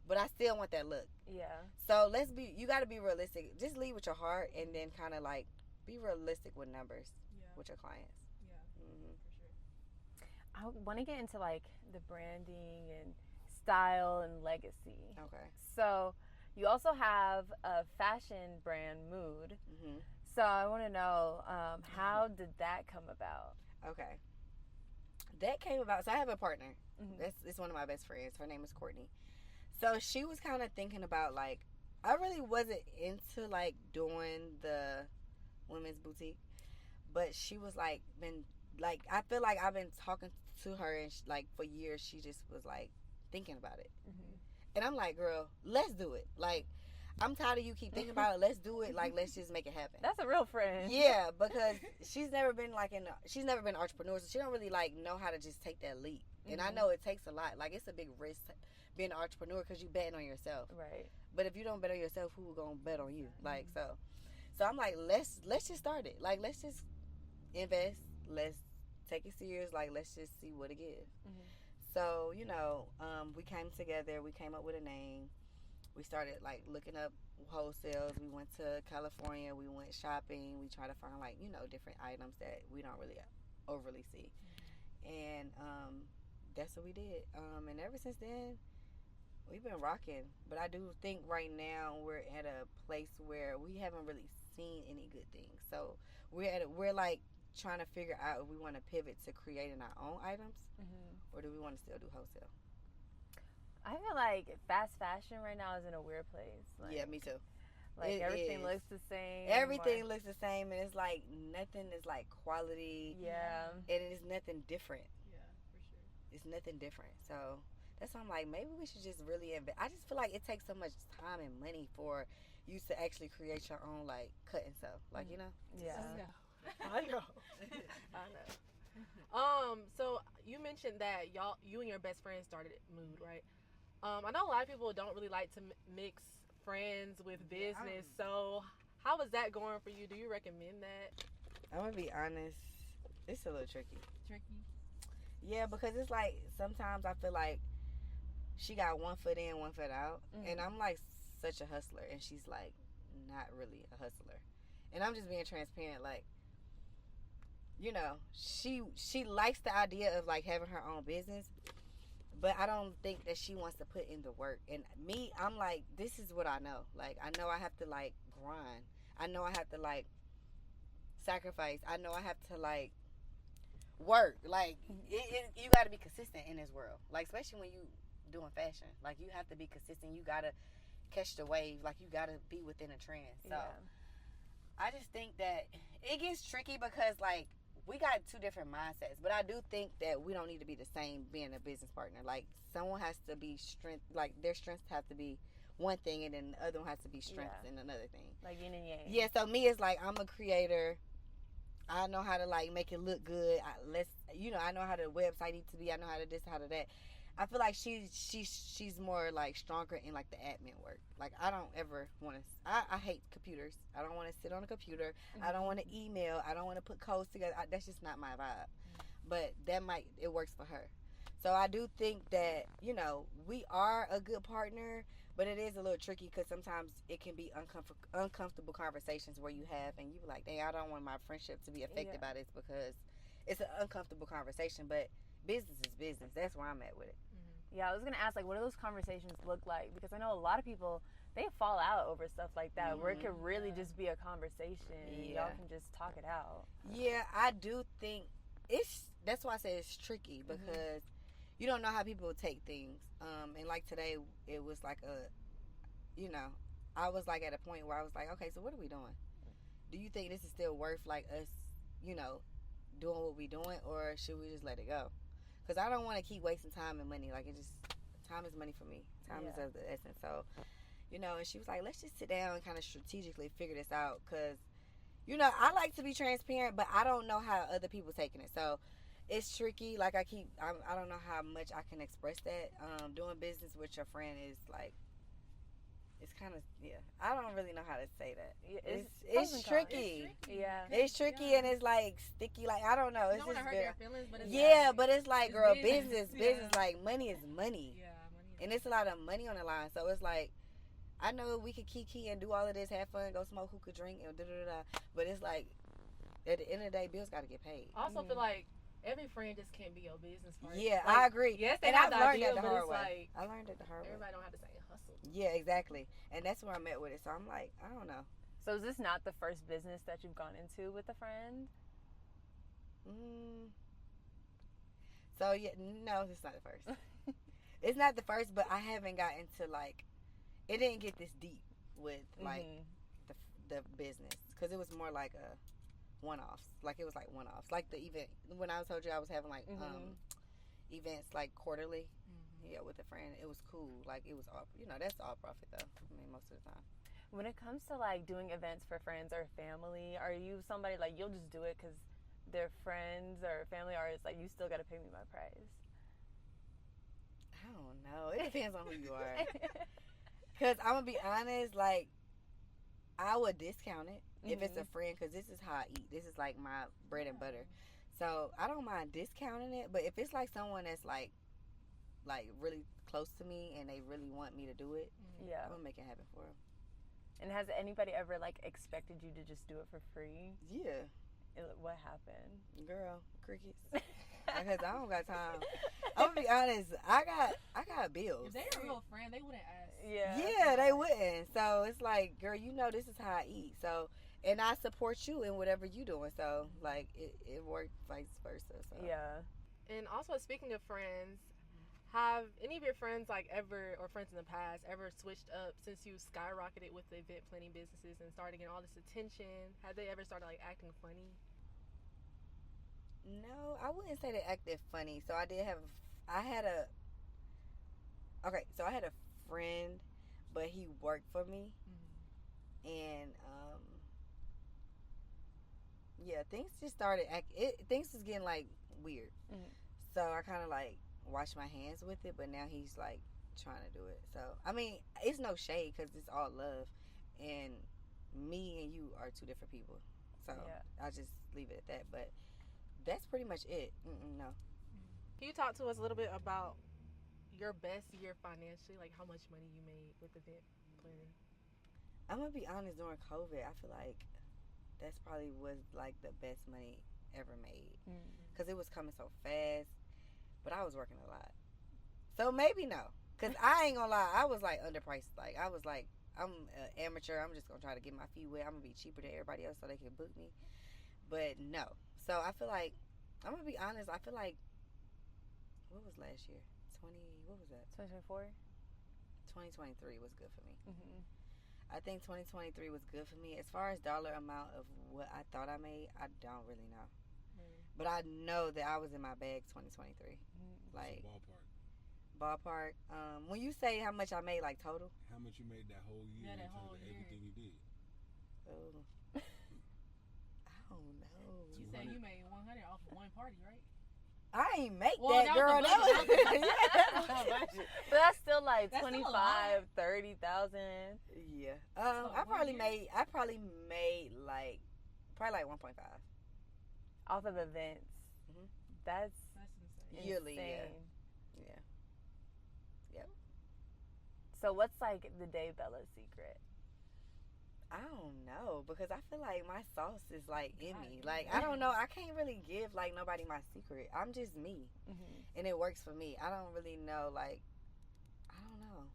Speaker 3: but I still want that look.
Speaker 1: Yeah.
Speaker 3: So you got to be realistic. Just lead with your heart, and then kind of like be realistic with numbers with your clients.
Speaker 4: Yeah. For sure.
Speaker 1: I want to get into like the branding and style and legacy.
Speaker 3: Okay.
Speaker 1: So you also have a fashion brand, Mood.
Speaker 3: Mm-hmm.
Speaker 1: So I want to know, how did that come about?
Speaker 3: Okay. That came about. So I have a partner.
Speaker 1: Mm-hmm.
Speaker 3: It's one of my best friends. Her name is Courtney. So she was kind of thinking about like, I really wasn't into like doing the women's boutique, but she was like I feel like I've been talking to her and like for years. She just was like thinking about it, and I'm like, girl, let's do it. Like, I'm tired of you keep thinking about it. Let's do it. Like, let's just make it happen.
Speaker 1: That's a real friend.
Speaker 3: Yeah, because she's never been she's never been an entrepreneur, so she don't really like know how to just take that leap. And I know it takes a lot. Like, it's a big risk being an entrepreneur because you betting on yourself.
Speaker 1: Right.
Speaker 3: But if you don't bet on yourself, who gonna bet on you? Like, so I'm like, let's just start it. Like, let's just invest. Let's take it serious. Like, let's just see what it gives. So, you know, we came together. We came up with a name. We started like looking up wholesales. We went to California. We went shopping. We tried to find like, you know, different items that we don't really overly see. And that's what we did. And ever since then, we've been rocking. But I do think right now we're at a place where we haven't really seen any good things. So we're like trying to figure out if we want to pivot to creating our own items, or do we want to still do wholesale.
Speaker 1: I feel like fast fashion right now is in a weird place. Like,
Speaker 3: yeah, me too.
Speaker 1: Like, everything
Speaker 3: is.
Speaker 1: Looks the same.
Speaker 3: Everything looks the same, and it's like nothing is like quality.
Speaker 1: Yeah.
Speaker 3: And it's nothing different.
Speaker 4: Yeah, for sure.
Speaker 3: It's nothing different. So that's why I'm like, maybe we should just really invest. I just feel like it takes so much time and money for you to actually create your own like cut and sew. Like, you know?
Speaker 1: Yeah.
Speaker 2: I know. I know. So you mentioned that you and your best friend started Mood, right? I know a lot of people don't really like to mix friends with business. So how was that going for you? Do you recommend that?
Speaker 3: I'm gonna be honest, it's a little tricky.
Speaker 4: Tricky.
Speaker 3: Yeah, because it's like sometimes I feel like she got one foot in, one foot out, and I'm like such a hustler, and she's like not really a hustler. And I'm just being transparent, like, you know, she likes the idea of like having her own business, but I don't think that she wants to put in the work. And me, I'm like, this is what I know. Like, I know I have to like grind. I know I have to like sacrifice. I know I have to like work. Like, you got to be consistent in this world. Like, especially when you doing fashion. Like, you have to be consistent. You got to catch the wave. Like, you got to be within a trend. So I just think that it gets tricky because like we got two different mindsets, but I do think that we don't need to be the same being a business partner. Like, someone has to be strength, like their strengths have to be one thing, and then the other one has to be strengths in another thing.
Speaker 1: Like yin and yang.
Speaker 3: Yeah, so me, it's like I'm a creator. I know how to like make it look good. I know how the website needs to be. I know how to this, how to that. I feel like she's more like stronger in like the admin work. Like, I don't ever want to. I hate computers. I don't want to sit on a computer. I don't want to email. I don't want to put codes together. That's just not my vibe. But it works for her. So I do think that, you know, we are a good partner, but it is a little tricky because sometimes it can be uncomfortable conversations where you have, and you be like, dang, I don't want my friendship to be affected by this because it's an uncomfortable conversation. But business is business. That's where I'm at with it.
Speaker 1: Yeah, I was going to ask, like, what do those conversations look like? Because I know a lot of people, they fall out over stuff like that, where it could really just be a conversation.
Speaker 3: Yeah.
Speaker 1: Y'all can just talk it out.
Speaker 3: Yeah, I do think that's why I say it's tricky, because you don't know how people take things. And like today, it was like I was like at a point where I was like, okay, so what are we doing? Do you think this is still worth like us, you know, doing what we doing, or should we just let it go? Because I don't want to keep wasting time and money. Like, time is money for me. Time is of the essence. So, you know, and she was like, let's just sit down and kind of strategically figure this out. Because, you know, I like to be transparent, but I don't know how other people taking it. So it's tricky. Like, I don't know how much I can express that. Doing business with your friend is like, it's kind of, I don't really know how to say that. It's tricky. It's tricky, and it's like sticky. Like, I don't know.
Speaker 4: You
Speaker 3: It's
Speaker 4: don't
Speaker 3: just
Speaker 4: want to hurt their feelings, but it's
Speaker 3: but it's like,
Speaker 4: it's
Speaker 3: girl,
Speaker 4: business.
Speaker 3: business. Like, money is money.
Speaker 4: Yeah, money is
Speaker 3: And it's a lot of money on the line. So it's like, I know we could kiki and do all of this, have fun, go smoke hookah, drink, and da-da-da-da. But it's like, at the end of the day, bills got to get paid.
Speaker 2: I also feel like every friend just can't be your business partner.
Speaker 3: Yeah,
Speaker 2: Like,
Speaker 3: I agree.
Speaker 2: Yes, they
Speaker 3: And
Speaker 2: have
Speaker 3: I've
Speaker 2: the
Speaker 3: learned
Speaker 2: idea,
Speaker 3: that the
Speaker 2: but
Speaker 3: hard
Speaker 2: it's
Speaker 3: way.
Speaker 2: like
Speaker 3: I learned it the hard way.
Speaker 2: everybody don't have the same hustle.
Speaker 3: Yeah, exactly. And that's where I'm at with it. So I'm like, I don't know.
Speaker 1: So is this not the first business that you've gone into with a friend?
Speaker 3: So yeah, no, it's not the first. It's not the first, but I haven't gotten to like, it didn't get this deep with like the business, because it was more like a one-offs. Like it was like one-offs. Like the event when I told you I was having like events like quarterly. Yeah, with a friend, it was cool. Like it was all, that's all profit though. I mean, most of the time.
Speaker 1: When it comes to like doing events for friends or family, are you somebody like you'll just do it because they're friends or family, or it's like you still got to pay me my price?
Speaker 3: I don't know. It depends on who you are. Cause I'm gonna be honest, like I would discount it if it's a friend, cause this is how I eat. This is like my bread and butter. So I don't mind discounting it, but if it's like someone that's like really close to me and they really want me to do it,
Speaker 1: yeah,
Speaker 3: I'm gonna make it happen for them.
Speaker 1: And has anybody ever like expected you to just do it for free?
Speaker 3: Yeah.
Speaker 1: What happened?
Speaker 3: Girl, crickets. Because I don't got time. I'm gonna be honest. I got bills.
Speaker 4: If they're a real friend, they wouldn't ask.
Speaker 3: Yeah, they wouldn't. So it's like, girl, this is how I eat. So, and I support you in whatever you doing. So like it worked vice versa. So
Speaker 1: yeah.
Speaker 2: And also, speaking of friends, have any of your friends or friends in the past ever switched up since you skyrocketed with the event planning businesses and started getting all this attention? Have they ever started acting funny?
Speaker 3: No, I wouldn't say they acted funny. So I had a friend, but he worked for me, and things just started things was getting like weird. So I kind of like washed my hands with it, but now he's like trying to do it. So I mean, it's no shade because it's all love, and me and you are two different people. So I'll just leave it at that. But that's pretty much it. No.
Speaker 2: Can you talk to us a little bit about your best year financially, like how much money you made with event planning?
Speaker 3: I'm gonna be honest. During COVID, I feel like that's probably was like the best money ever made, because it was coming so fast. But I was working a lot, so maybe no. Cause I ain't gonna lie, I was like underpriced. Like I was like, I'm an amateur. I'm just gonna try to get my feet wet. I'm gonna be cheaper than everybody else so they can book me. But no. So I feel like, I'm gonna be honest. I feel like, what was last year? What was that?
Speaker 1: 2024.
Speaker 3: 2023 was good for me. I think 2023 was good for me. As far as dollar amount of what I thought I made, I don't really know. But I know that I was in my bag 2023. Like ballpark. When you say how much I made, like total,
Speaker 5: how much you made that whole year?
Speaker 4: Yeah, that whole year.
Speaker 5: Everything you did.
Speaker 3: Oh, I don't know.
Speaker 4: You said you made 100 off of one party, right?
Speaker 3: I ain't make
Speaker 4: Well,
Speaker 3: that,
Speaker 4: that
Speaker 3: girl.
Speaker 4: was the
Speaker 3: That was,
Speaker 4: budget.
Speaker 3: yeah, that's my budget.
Speaker 1: But that's still like
Speaker 4: That's still a
Speaker 1: 25, 30,000.
Speaker 3: Yeah.
Speaker 4: Oh,
Speaker 3: I probably
Speaker 4: one year?
Speaker 3: made like 1.5
Speaker 1: Off of events. That's
Speaker 4: That's insane.
Speaker 3: yearly.
Speaker 1: insane.
Speaker 3: Yeah.
Speaker 1: So what's like the Dayybella secret?
Speaker 3: I don't know, because I feel like my sauce is like in me. Like I don't know. I can't really give like nobody my secret. I'm just me, and it works for me. I don't really know. Like I don't know.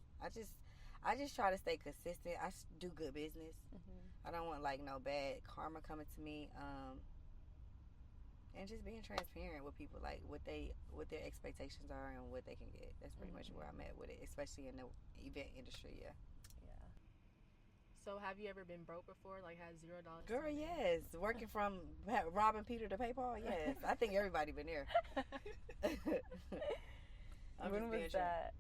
Speaker 3: I just try to stay consistent. I do good business. I don't want like no bad karma coming to me. And just being transparent with people, like what their expectations are and what they can get. That's pretty much where I'm at with it, especially in the event industry. Yeah.
Speaker 2: So have you ever been broke before? Like had $0?
Speaker 3: Girl, yes. Working from robbing Peter to pay Paul, yes. I think everybody been there.
Speaker 1: When was that?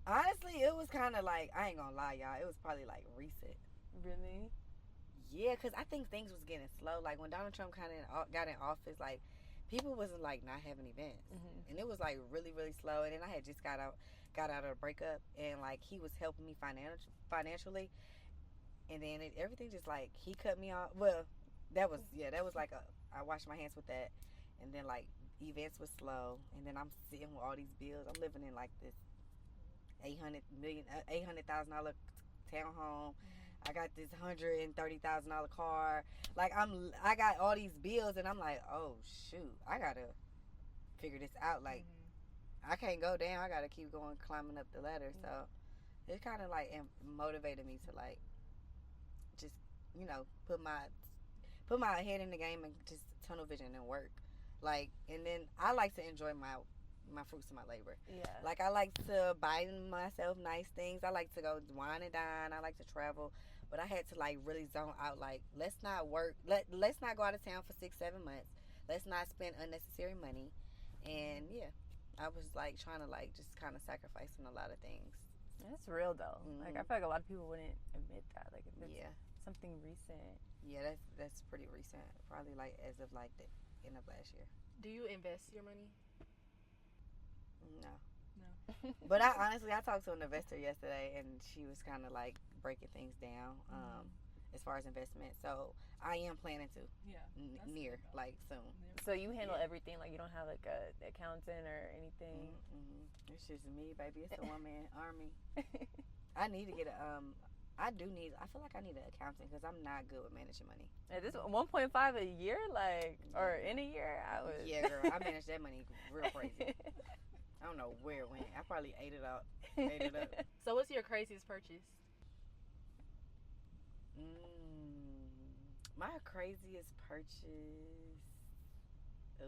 Speaker 3: Honestly, it was kind of like, I ain't gonna lie, y'all. It was probably like recent.
Speaker 1: Really?
Speaker 3: Yeah, because I think things was getting slow. Like when Donald Trump kind of got in office, like people wasn't like not having events, and it was like really, really slow. And then I had just got out of the breakup, and like he was helping me financially. And then everything just like, he cut me off. Well, that was like I washed my hands with that. And then like events was slow. And then I'm sitting with all these bills. I'm living in like this $800,000 townhome. I got this $130,000 car. Like I got all these bills, and I'm like, oh shoot, I gotta figure this out. Like, I can't go down. I got to keep going, climbing up the ladder. So it kind of like motivated me to like just, you know, put my head in the game and just tunnel vision and work. Like, and then I like to enjoy my fruits of my labor.
Speaker 1: Yeah.
Speaker 3: Like, I like to buy myself nice things. I like to go wine and dine. I like to travel. But I had to like really zone out. Like, let's not work. Let's not go out of town for 6-7 months. Let's not spend unnecessary money. And yeah, I was like trying to like just kind of sacrificing a lot of things.
Speaker 1: That's real though. Like, I feel like a lot of people wouldn't admit that. Like, if it's
Speaker 3: Yeah.
Speaker 1: something recent.
Speaker 3: Yeah, that's pretty recent. Probably like as of like the end of last year.
Speaker 2: Do you invest your money?
Speaker 3: No. But I talked to an investor yesterday, and she was kind of like breaking things down as far as investment. So I am planning to near like soon.
Speaker 1: So you handle everything. Like, you don't have like a accountant or anything.
Speaker 3: It's just me, baby. It's a one-man army. I need to get I feel like I need an accountant because I'm not good with managing money.
Speaker 1: At this 1.5 a year, like, or in a year, I would.
Speaker 3: Yeah, girl, I manage that money real crazy. I don't know where it went. I probably ate it up.
Speaker 2: So what's your craziest purchase?
Speaker 3: My craziest purchase. Ooh,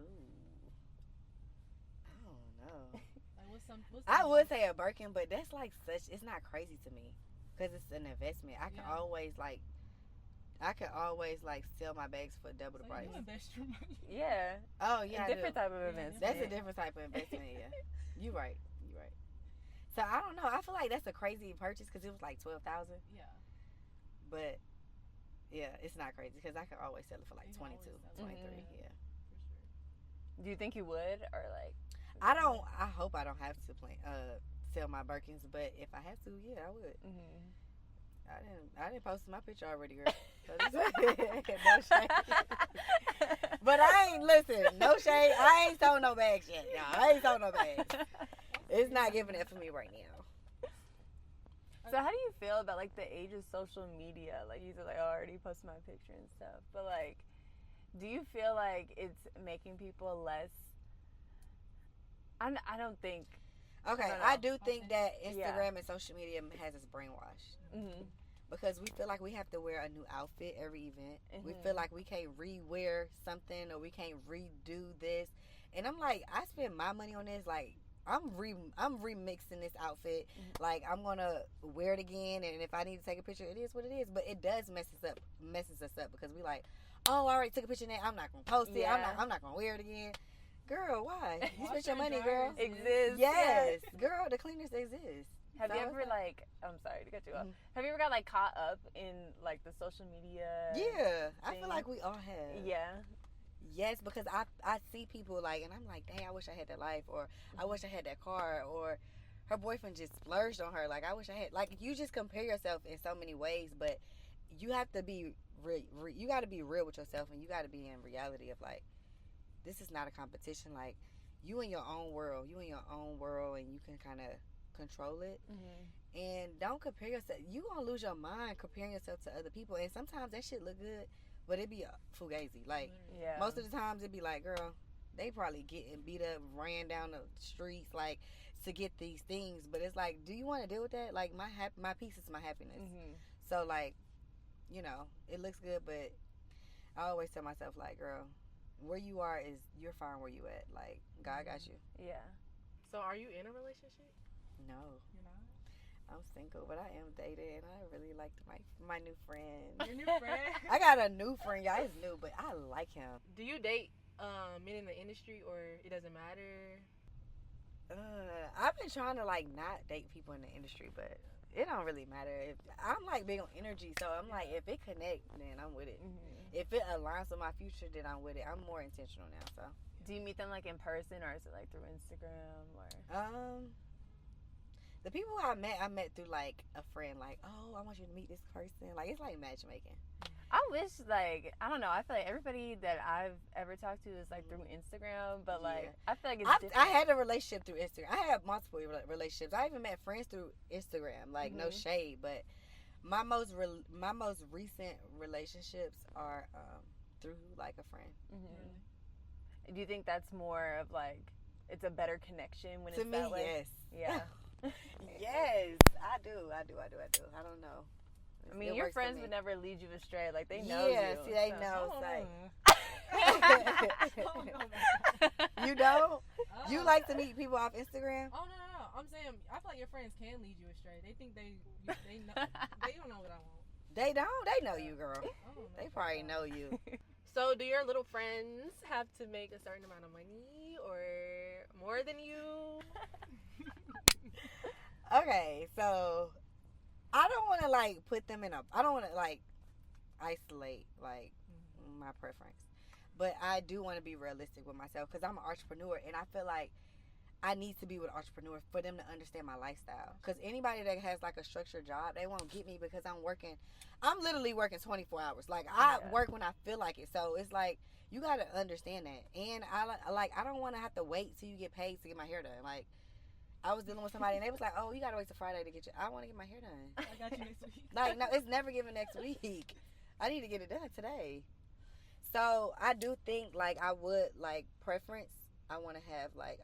Speaker 3: I don't know.
Speaker 4: Like, what's
Speaker 3: I would say a Birkin, but that's like it's not crazy to me because it's an investment. I can always sell my bags for double the price.
Speaker 4: You invest your money.
Speaker 1: Yeah.
Speaker 3: Oh yeah,
Speaker 1: A different type of investment.
Speaker 3: That's a different type of investment. Yeah, you're right. So I don't know. I feel like that's a crazy purchase because it was like $12,000.
Speaker 4: Yeah.
Speaker 3: But yeah, it's not crazy because I could always sell it for like 22, 23. Yeah.
Speaker 1: Do you think you would, or like?
Speaker 3: I hope I don't have to sell my Birkins, but if I have to, yeah, I would. I didn't post my picture already, girl. So no shade. But no shade. I ain't sold no bags yet, y'all. I ain't sold no bags. It's not giving it for me right now.
Speaker 1: So how do you feel about like the age of social media? Like, you said, like, I already posted my picture and stuff, but like, do you feel like it's making people less? I don't think.
Speaker 3: Okay, I do think that Instagram and social media has us brainwashed. Because we feel like we have to wear a new outfit every event. We feel like we can't re-wear something or we can't redo this. And I'm like, I spend my money on this. Like, I'm remixing this outfit. Like, I'm gonna wear it again, and if I need to take a picture, it is what it is. But it does messes us up because we like, oh, I already took a picture of that. I'm not gonna post it. I'm not gonna wear it again. Girl, why? You spent your money, girl.
Speaker 1: Exists.
Speaker 3: Yes, girl. The cleaners exist.
Speaker 1: Have you ever like? I'm sorry to cut you off. Have you ever got like caught up in like the social media?
Speaker 3: Yeah, I
Speaker 1: thing?
Speaker 3: feel like we all have.
Speaker 1: Yeah.
Speaker 3: Yes, because I see people like, and I'm like, dang, I wish I had that life, or I wish I had that car, or her boyfriend just splurged on her. Like, I wish I had. Like, you just compare yourself in so many ways, but you have to be you got to be real with yourself, and you got to be in reality of like, this is not a competition. Like, you in your own world, and you can kind of control it. And don't compare yourself. You gonna lose your mind comparing yourself to other people, and sometimes that shit look good, but it be fugazi. Like, most of the times it be like, girl, they probably getting beat up, ran down the streets like to get these things, but it's like, do you want to deal with that? Like, my peace is my happiness. So like, you know, it looks good, but I always tell myself like, girl, where you are is you're fine where you at. Like, God got you.
Speaker 1: Yeah.
Speaker 2: So are you in a relationship?
Speaker 3: No.
Speaker 2: You're not?
Speaker 3: I'm single, but I am dating, and I really like my new friend.
Speaker 2: Your new friend?
Speaker 3: I got a new friend, y'all. He's new, but I like him.
Speaker 2: Do you date men in the industry, or it doesn't matter?
Speaker 3: I've been trying to like not date people in the industry, but it don't really matter. If I'm like big on energy, so I'm like, if it connect, then I'm with it. If it aligns with my future, then I'm with it. I'm more intentional now. So.
Speaker 1: Do you meet them like in person, or is it like through Instagram, or?
Speaker 3: The people I met through like a friend. Like, oh, I want you to meet this person. Like, it's like matchmaking.
Speaker 1: I wish, like, I don't know. I feel like everybody that I've ever talked to is like through Instagram, but like, I feel like it's different.
Speaker 3: I had a relationship through Instagram. I had multiple relationships. I even met friends through Instagram. Like, no shade, but my most recent relationships are through like a friend.
Speaker 1: Do you think that's more of like it's a better connection when
Speaker 3: To
Speaker 1: it's
Speaker 3: me,
Speaker 1: that way?
Speaker 3: yes.
Speaker 1: Yeah.
Speaker 3: Yes, I do. I don't know.
Speaker 1: I mean,
Speaker 3: It
Speaker 1: your
Speaker 3: works for
Speaker 1: friends
Speaker 3: me.
Speaker 1: would never lead you astray. Like, they know
Speaker 3: Yeah,
Speaker 1: you.
Speaker 3: see, they
Speaker 1: so-
Speaker 3: know. It's like,
Speaker 4: Oh, no.
Speaker 3: you don't?
Speaker 4: Oh.
Speaker 3: You like to meet people off Instagram?
Speaker 4: Oh no. I'm saying I feel like your friends can lead you astray. They think they know. They don't know what I want.
Speaker 3: They don't. They know you, girl.
Speaker 4: I don't know
Speaker 3: They
Speaker 4: what
Speaker 3: probably
Speaker 4: I
Speaker 3: know
Speaker 4: want.
Speaker 3: you.
Speaker 2: So, do your little friends have to make a certain amount of money or more than you?
Speaker 3: Okay, so I don't want to like put them in a. I don't want to like isolate like my preference, but I do want to be realistic with myself because I'm an entrepreneur and I feel like I need to be with entrepreneurs for them to understand my lifestyle. Because anybody that has like a structured job, they won't get me because I'm working. I'm literally working 24 hours. Like I work when I feel like it. So it's like you got to understand that. And I don't want to have to wait till you get paid to get my hair done. Like. I was dealing with somebody and they was like, "Oh, you gotta wait till Friday to get your." I want to get my hair done.
Speaker 4: I got you next week.
Speaker 3: Like, no, it's never given next week. I need to get it done today. So I do think like I would like preference. I want to have like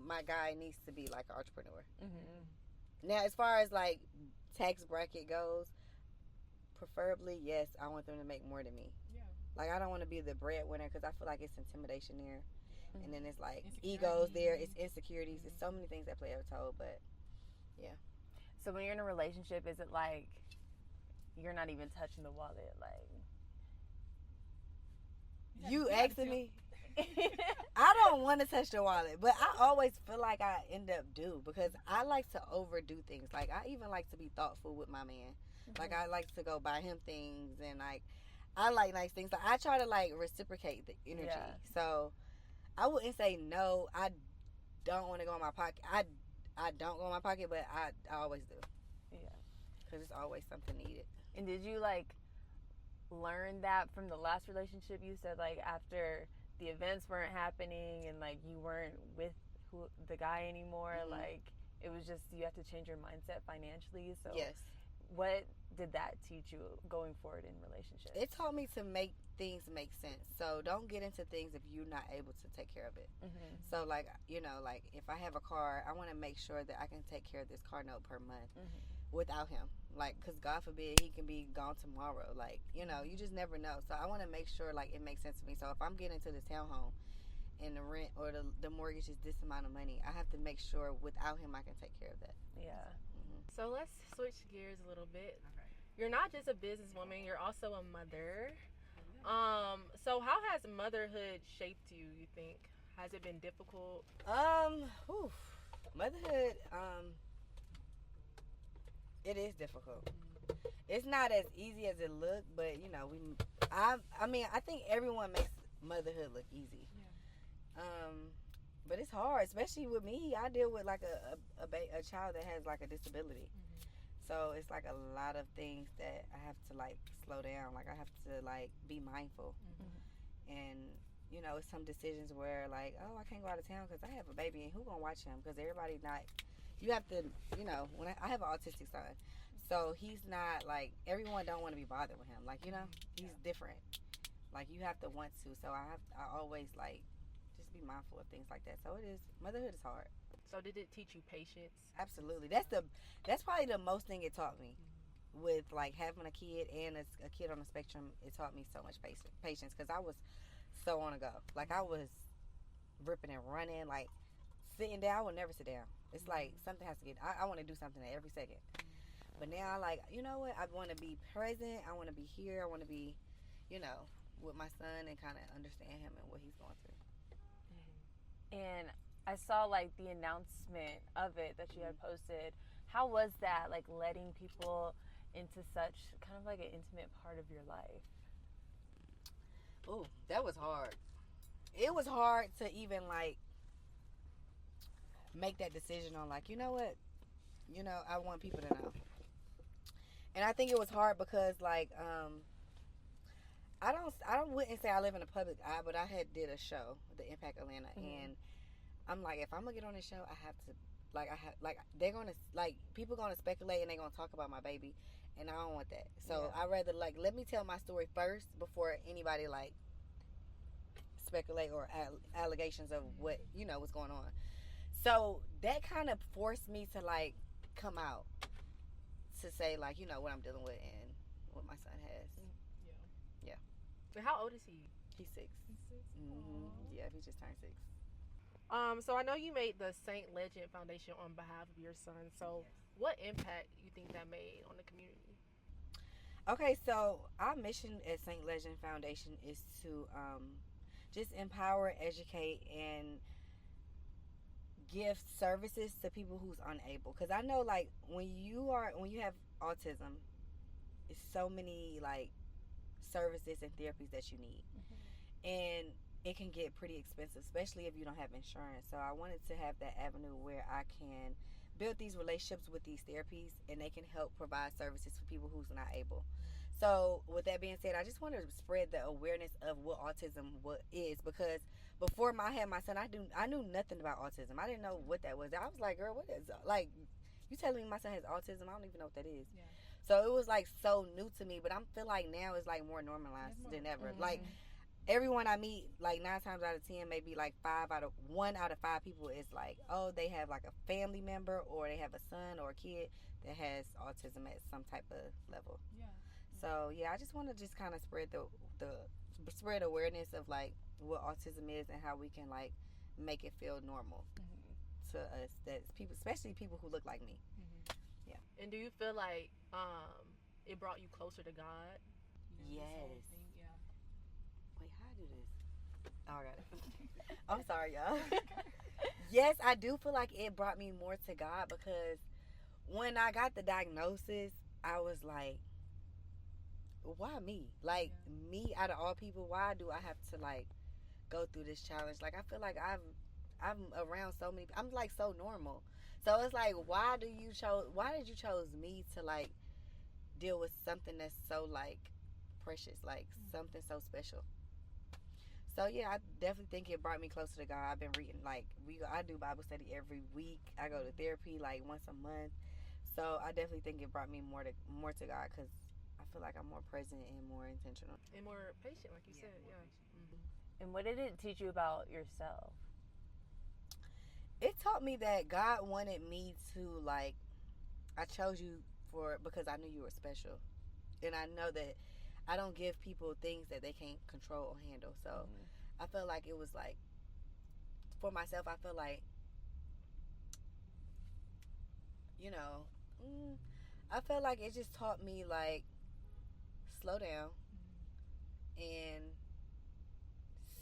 Speaker 3: my guy needs to be like an entrepreneur.
Speaker 1: Mhm.
Speaker 3: Now, as far as like tax bracket goes, preferably yes, I want them to make more than me.
Speaker 4: Yeah.
Speaker 3: Like I don't want to be the breadwinner because I feel like it's intimidation there. And then it's like
Speaker 4: Insecurity.
Speaker 3: egos there, it's insecurities, it's so many things that play a toll. But
Speaker 1: So when you're in a relationship, is it like you're not even touching the wallet? Like,
Speaker 3: you asking me, I don't want to touch the wallet, but I always feel like I end up do because I like to overdo things. Like I even like to be thoughtful with my man. Like I like to go buy him things and like I like nice things. Like I try to like reciprocate the energy.
Speaker 1: Yeah.
Speaker 3: So I wouldn't say no. I don't want to go in my pocket. I don't go in my pocket, but I always do.
Speaker 1: yeah.
Speaker 3: Because it's always something needed.
Speaker 1: And did you like learn that from the last relationship? You said like after the events weren't happening and like you weren't with the guy anymore, like it was just you have to change your mindset financially. So
Speaker 3: Yes.
Speaker 1: what did that teach you going forward in relationships?
Speaker 3: It taught me to make things make sense. So don't get into things if you're not able to take care of it.
Speaker 1: Mm-hmm.
Speaker 3: So like, you know, like if I have a car, I want to make sure that I can take care of this car note per month without him. Like, because God forbid he can be gone tomorrow. Like, you know, you just never know. So I want to make sure like it makes sense to me. So if I'm getting into this townhome and the rent or the mortgage is this amount of money, I have to make sure without him I can take care of that.
Speaker 1: Yeah.
Speaker 2: So, let's switch gears a little bit. You're not just a businesswoman, you're also a mother. So how has motherhood shaped you, you think? Has it been difficult?
Speaker 3: Motherhood, it is difficult. It's not as easy as it look, but you know, I mean, I think everyone makes motherhood look easy. But it's hard, especially with me. I deal with like a child that has like a disability. So it's like a lot of things that I have to like slow down. Like I have to like be mindful. And you know, it's some decisions where like, oh, I can't go out of town because I have a baby and who gonna watch him? Because everybody not. You have to, you know, when I have an autistic son, so he's not like everyone don't want to be bothered with him. Like, you know, he's different. Like you have to want to. So I always like just be mindful of things like that. So motherhood is hard.
Speaker 2: So did it teach you patience?
Speaker 3: Absolutely. That's probably the most thing it taught me. With like having a kid and a kid on the spectrum, it taught me so much patience because I was so on the go. Like I was ripping and running, like sitting down. I would never sit down. It's like something has to get. I want to do something at every second. But now, like, you know what? I want to be present. I want to be here. I want to be, you know, with my son and kind of understand him and what he's going through.
Speaker 1: And I saw like the announcement of it that you had posted. How was that, like letting people into such kind of like an intimate part of your life?
Speaker 3: Ooh, that was hard. It was hard to even like make that decision on like, you know what? You know, I want people to know. And I think it was hard because like I wouldn't say I live in the public eye, but I did a show, The Impact Atlanta, and I'm like, if I'm gonna get on this show, I have to they're gonna like people gonna speculate and they're gonna talk about my baby, and I don't want that. So I rather like let me tell my story first before anybody like speculate or allegations of what, you know, what's going on. So that kind of forced me to like come out to say like, you know, what I'm dealing with and what my son has. Yeah.
Speaker 2: But how old is he?
Speaker 3: He's 6.
Speaker 4: He's 6.
Speaker 3: Yeah, he just turned 6.
Speaker 2: So I know you made the Saint Legend Foundation on behalf of your son. So what impact you think that made on the community?
Speaker 3: Okay, so our mission at Saint Legend Foundation is to just empower, educate, and give services to people who's unable. Because I know, like, when you have autism, it's so many like services and therapies that you need, and it can get pretty expensive, especially if you don't have insurance. So I wanted to have that avenue where I can build these relationships with these therapies, and they can help provide services for people who's not able. So with that being said, I just want to spread the awareness of what autism is, because before I had my son, I knew nothing about autism. I didn't know what that was. I was like, girl, what is, like, you telling me my son has autism? I don't even know what that is.
Speaker 4: Yeah.
Speaker 3: So it was like so new to me, but I feel like now it's like more normalized than ever. Like everyone I meet, like 9 times out of 10, maybe like 1 out of 5 people is like, oh, they have like a family member or they have a son or a kid that has autism at some type of level.
Speaker 4: Yeah.
Speaker 3: So yeah, I just want to just kind of spread the spread awareness of like what autism is and how we can like make it feel normal to us, that people, especially people who look like me. Yeah.
Speaker 2: And do you feel like it brought you closer to God?
Speaker 3: Yes.
Speaker 4: Yeah.
Speaker 3: Wait, how I do this? Oh, I got it. I'm sorry, y'all. Yes, I do feel like it brought me more to God, because when I got the diagnosis, I was like, why me? Like, me out of all people, why do I have to like go through this challenge? Like, I feel like I'm around so many, I'm like so normal. So it's like, why did you chose me to like deal with something that's so like precious, like something so special? So yeah, I definitely think it brought me closer to God. I've been reading, like, I do Bible study every week. I go to therapy like once a month. So I definitely think it brought me more to God, because I feel like I'm more present and more intentional.
Speaker 2: And more patient, like you said. Yeah.
Speaker 1: And what did it teach you about yourself?
Speaker 3: It taught me that God wanted me to, like, I chose you because I knew you were special. And I know that I don't give people things that they can't control or handle. So I felt like it was like, for myself, I feel like, you know, I felt like it just taught me like, slow down and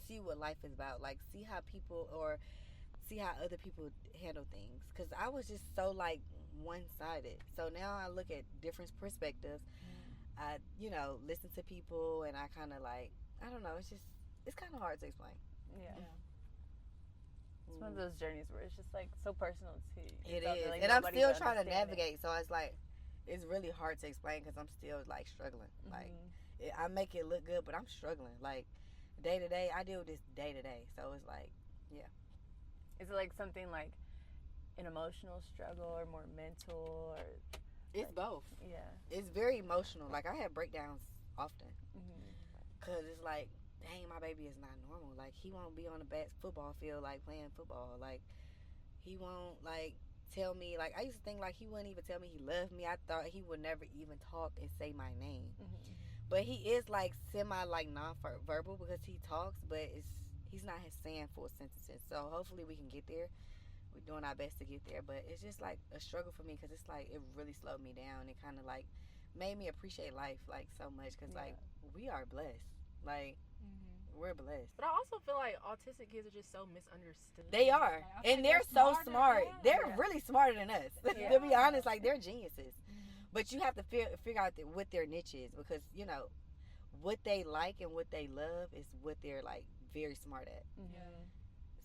Speaker 3: see what life is about. Like, see how other people handle things, because I was just so like one-sided. So now I look at different perspectives. I, you know, listen to people, and I kind of like, I don't know, it's kind of hard to explain.
Speaker 1: Yeah. It's one of those journeys where it's just like so personal to you.
Speaker 3: It is, like, and I'm still trying to navigate. So it's like, it's really hard to explain, because I'm still like struggling. Like, I make it look good, but I'm struggling. Like, day to day, I deal with this day to day. So it's like, yeah.
Speaker 1: Is it like something like an emotional struggle or more mental, or?
Speaker 3: It's
Speaker 1: like,
Speaker 3: both.
Speaker 1: Yeah.
Speaker 3: It's very emotional. Like, I have breakdowns often. Because it's like, dang, my baby is not normal. Like, he won't be on the football field, like, playing football. Like, he won't, like, tell me. Like, I used to think, like, he wouldn't even tell me he loved me. I thought he would never even talk and say my name. But he is, like, semi, like, non-verbal, because he talks, but he's not saying full sentences. So hopefully we can get there. We're doing our best to get there, but it's just like a struggle for me, because it's like it really slowed me down. It kind of like made me appreciate life like so much, because like we are blessed. Like we're blessed.
Speaker 2: But I also feel like autistic kids are just so misunderstood.
Speaker 3: They are, and they're so smart. They're really smarter than us. To be honest, like, they're geniuses. But you have to figure out what their niche is, because you know what they like and what they love is what they're like very smart at.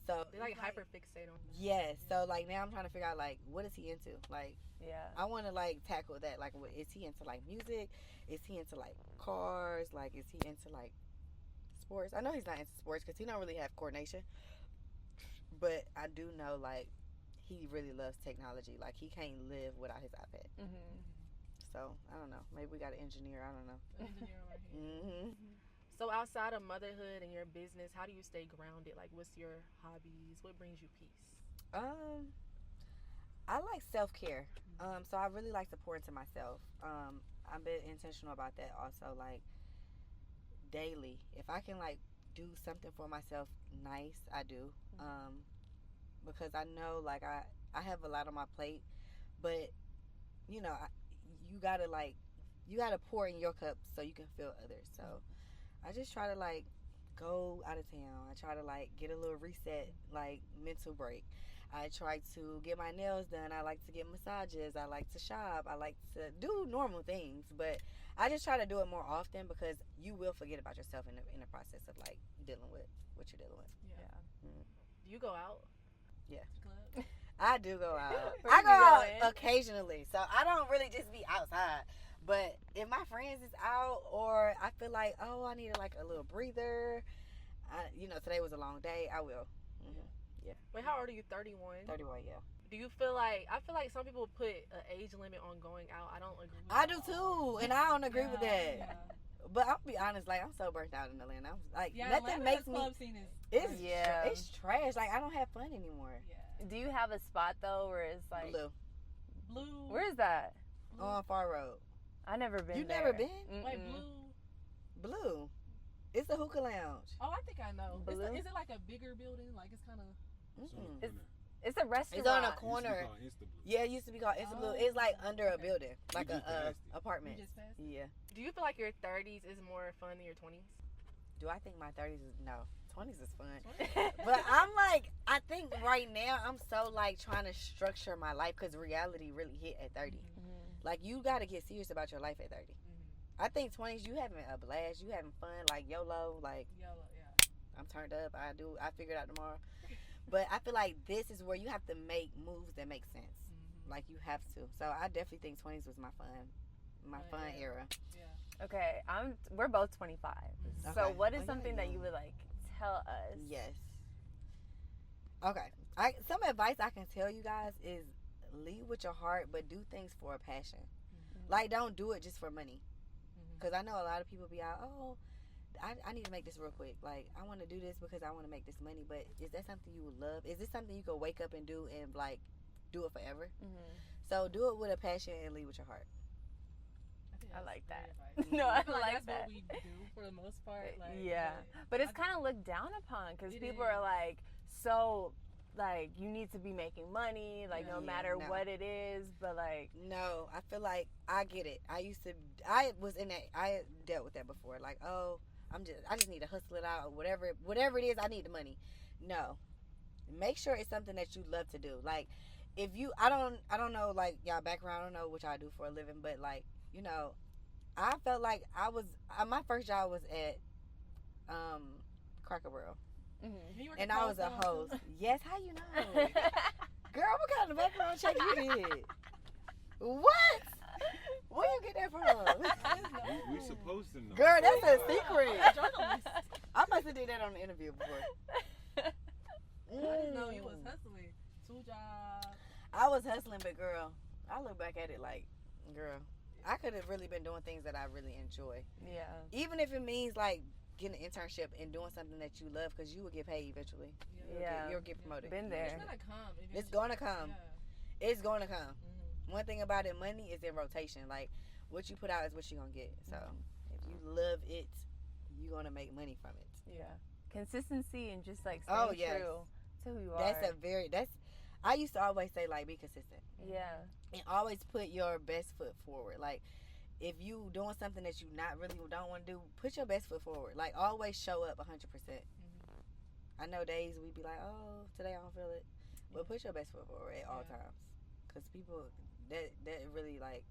Speaker 3: So
Speaker 2: they like hyper fixate on that.
Speaker 3: Yes. So like now I'm trying to figure out like, what is he into? Like, I want to like tackle that. Like, what is he into? Like music? Is he into like cars? Like, is he into like sports? I know he's not into sports because he don't really have coordination. But I do know like he really loves technology. Like, he can't live without his iPad. So I don't know. Maybe we got an engineer. I don't know.
Speaker 2: So outside of motherhood and your business, how do you stay grounded? Like, what's your hobbies? What brings you peace?
Speaker 3: I like self-care. So I really like to pour into myself. I've been intentional about that also, like daily. If I can like do something for myself nice, I do. Because I know like I have a lot on my plate, but you know, you gotta pour in your cup so you can fill others. So I just try to like go out of town. I try to like get a little reset, like mental break. I try to get my nails done. I like to get massages. I like to shop. I like to do normal things, but I just try to do it more often because you will forget about yourself in the process of like dealing with what you're dealing with.
Speaker 2: Yeah. Do you go out?
Speaker 3: Yeah.
Speaker 4: Club?
Speaker 3: I do go out.
Speaker 1: Where
Speaker 3: I
Speaker 1: you
Speaker 3: go out
Speaker 1: going?
Speaker 3: occasionally, so I don't really just be outside. But if my friends is out, or I feel like, oh, I need like a little breather, today was a long day, I will.
Speaker 2: Wait, how old are you? 31?
Speaker 3: 31, yeah.
Speaker 2: Do you feel like, I feel like some people put an age limit on going out. I don't agree with
Speaker 3: I
Speaker 2: that.
Speaker 3: do too, and I don't agree with that.
Speaker 4: Yeah.
Speaker 3: But I'll be honest, like I'm so burnt out in Atlanta. I'm like
Speaker 4: Yeah,
Speaker 3: nothing
Speaker 4: Atlanta's
Speaker 3: makes me.
Speaker 4: club scene is
Speaker 3: It's
Speaker 1: Yeah.
Speaker 3: it's trash. Like I don't have fun anymore.
Speaker 4: yeah.
Speaker 1: Do you have a spot though where it's like,
Speaker 3: Blue
Speaker 4: Blue.
Speaker 1: where is that?
Speaker 3: on Far Road.
Speaker 1: I never been.
Speaker 3: You
Speaker 1: there.
Speaker 3: never been?
Speaker 4: Wait,
Speaker 1: Mm-mm.
Speaker 3: Blue. It's a hookah lounge.
Speaker 4: Oh, I think I know.
Speaker 1: Blue?
Speaker 4: Is it like a bigger building? Like it's kind of.
Speaker 3: Mm-mm.
Speaker 1: It's a restaurant.
Speaker 3: It's on a
Speaker 5: Used to be
Speaker 3: corner.
Speaker 5: called Insta Blue.
Speaker 3: Yeah, it used to be called Insta Blue.
Speaker 4: Oh,
Speaker 3: It's like under a
Speaker 4: okay.
Speaker 3: building, like
Speaker 5: just passed it.
Speaker 3: apartment.
Speaker 4: You just passed?
Speaker 3: Yeah.
Speaker 2: Do you feel like your 30s is more fun than your 20s?
Speaker 3: Do I think my 30s is no? 20s is fun. But I'm like, I think right now I'm so like trying to structure my life because reality really hit at 30. Like you got to get serious about your life at 30. I think 20s you having a blast, you having fun, like YOLO, like
Speaker 4: Yellow, yeah.
Speaker 3: I'm turned up. I figure it out tomorrow. But I feel like this is where you have to make moves that make sense. Like you have to. So I definitely think 20s was my fun
Speaker 4: Yeah.
Speaker 3: era.
Speaker 4: Yeah.
Speaker 1: Okay, we're both 25. So
Speaker 3: Okay.
Speaker 1: what is
Speaker 3: Oh,
Speaker 1: something
Speaker 3: yeah,
Speaker 1: that you
Speaker 3: yeah.
Speaker 1: would like tell us?
Speaker 3: Yes. Okay. Some advice I can tell you guys is lead with your heart, but do things for a passion. Like don't do it just for money. Because I know a lot of people be out, oh, I need to make this real quick. Like, I want to do this because I want to make this money. But is that something you would love? Is this something you could wake up and do and, like, do it forever? So do it with a passion and lead with your heart.
Speaker 1: I
Speaker 4: that's
Speaker 1: like
Speaker 4: great
Speaker 1: that.
Speaker 4: advice.
Speaker 1: No, I
Speaker 4: feel
Speaker 1: like
Speaker 4: that's
Speaker 1: that.
Speaker 4: what we do for the most part. Like,
Speaker 1: Yeah. But it's
Speaker 4: I-
Speaker 1: kind of looked down upon because
Speaker 4: It
Speaker 1: people
Speaker 4: is.
Speaker 1: are like, so, like, you need to be making money, like, no
Speaker 3: Yeah,
Speaker 1: matter
Speaker 3: no.
Speaker 1: what it is. But, like,
Speaker 3: No, I feel like I get it. I dealt with that before. Like, oh, I just need to hustle it out or whatever it is, I need the money. No. Make sure it's something that you love to do. Like, if you, I don't know, like, y'all background, I don't know what y'all do for a living, but, like, you know, I felt like my first job was at, Cracker Barrel.
Speaker 4: You work
Speaker 3: And
Speaker 4: at
Speaker 3: I was a
Speaker 4: Wholesale,
Speaker 3: host.
Speaker 4: too?
Speaker 3: Yes, how you know? Girl, what kind of background check you did? What? Where you get that from?
Speaker 5: We supposed to know.
Speaker 3: Girl, that's a secret.
Speaker 4: Journalist.
Speaker 3: I must have did that on the interview before.
Speaker 4: I didn't know you was hustling. 2 jobs.
Speaker 3: I was hustling, but girl, I look back at it like, girl, I could have really been doing things that I really enjoy.
Speaker 1: yeah.
Speaker 3: Even if it means like getting an internship and doing something that you love, because you will get paid eventually.
Speaker 1: Yeah.
Speaker 3: You'll get promoted.
Speaker 1: Been there.
Speaker 4: It's gonna come.
Speaker 3: It's gonna come.
Speaker 4: Yeah.
Speaker 3: It's gonna come. One thing about it, money is in rotation. Like, what you put out is what you're gonna get. So, if you love it, you're gonna make money from it.
Speaker 1: Yeah. Consistency and just, like, staying
Speaker 3: Oh, yes.
Speaker 1: true to who you are.
Speaker 3: I used to always say, like, be consistent.
Speaker 1: Yeah.
Speaker 3: And always put your best foot forward. Like, if you doing something that you not really don't want to do, put your best foot forward. Like, always show up 100%. I know days we be like, oh, today I don't feel it. But put your best foot forward at all times. Because people, that really, like,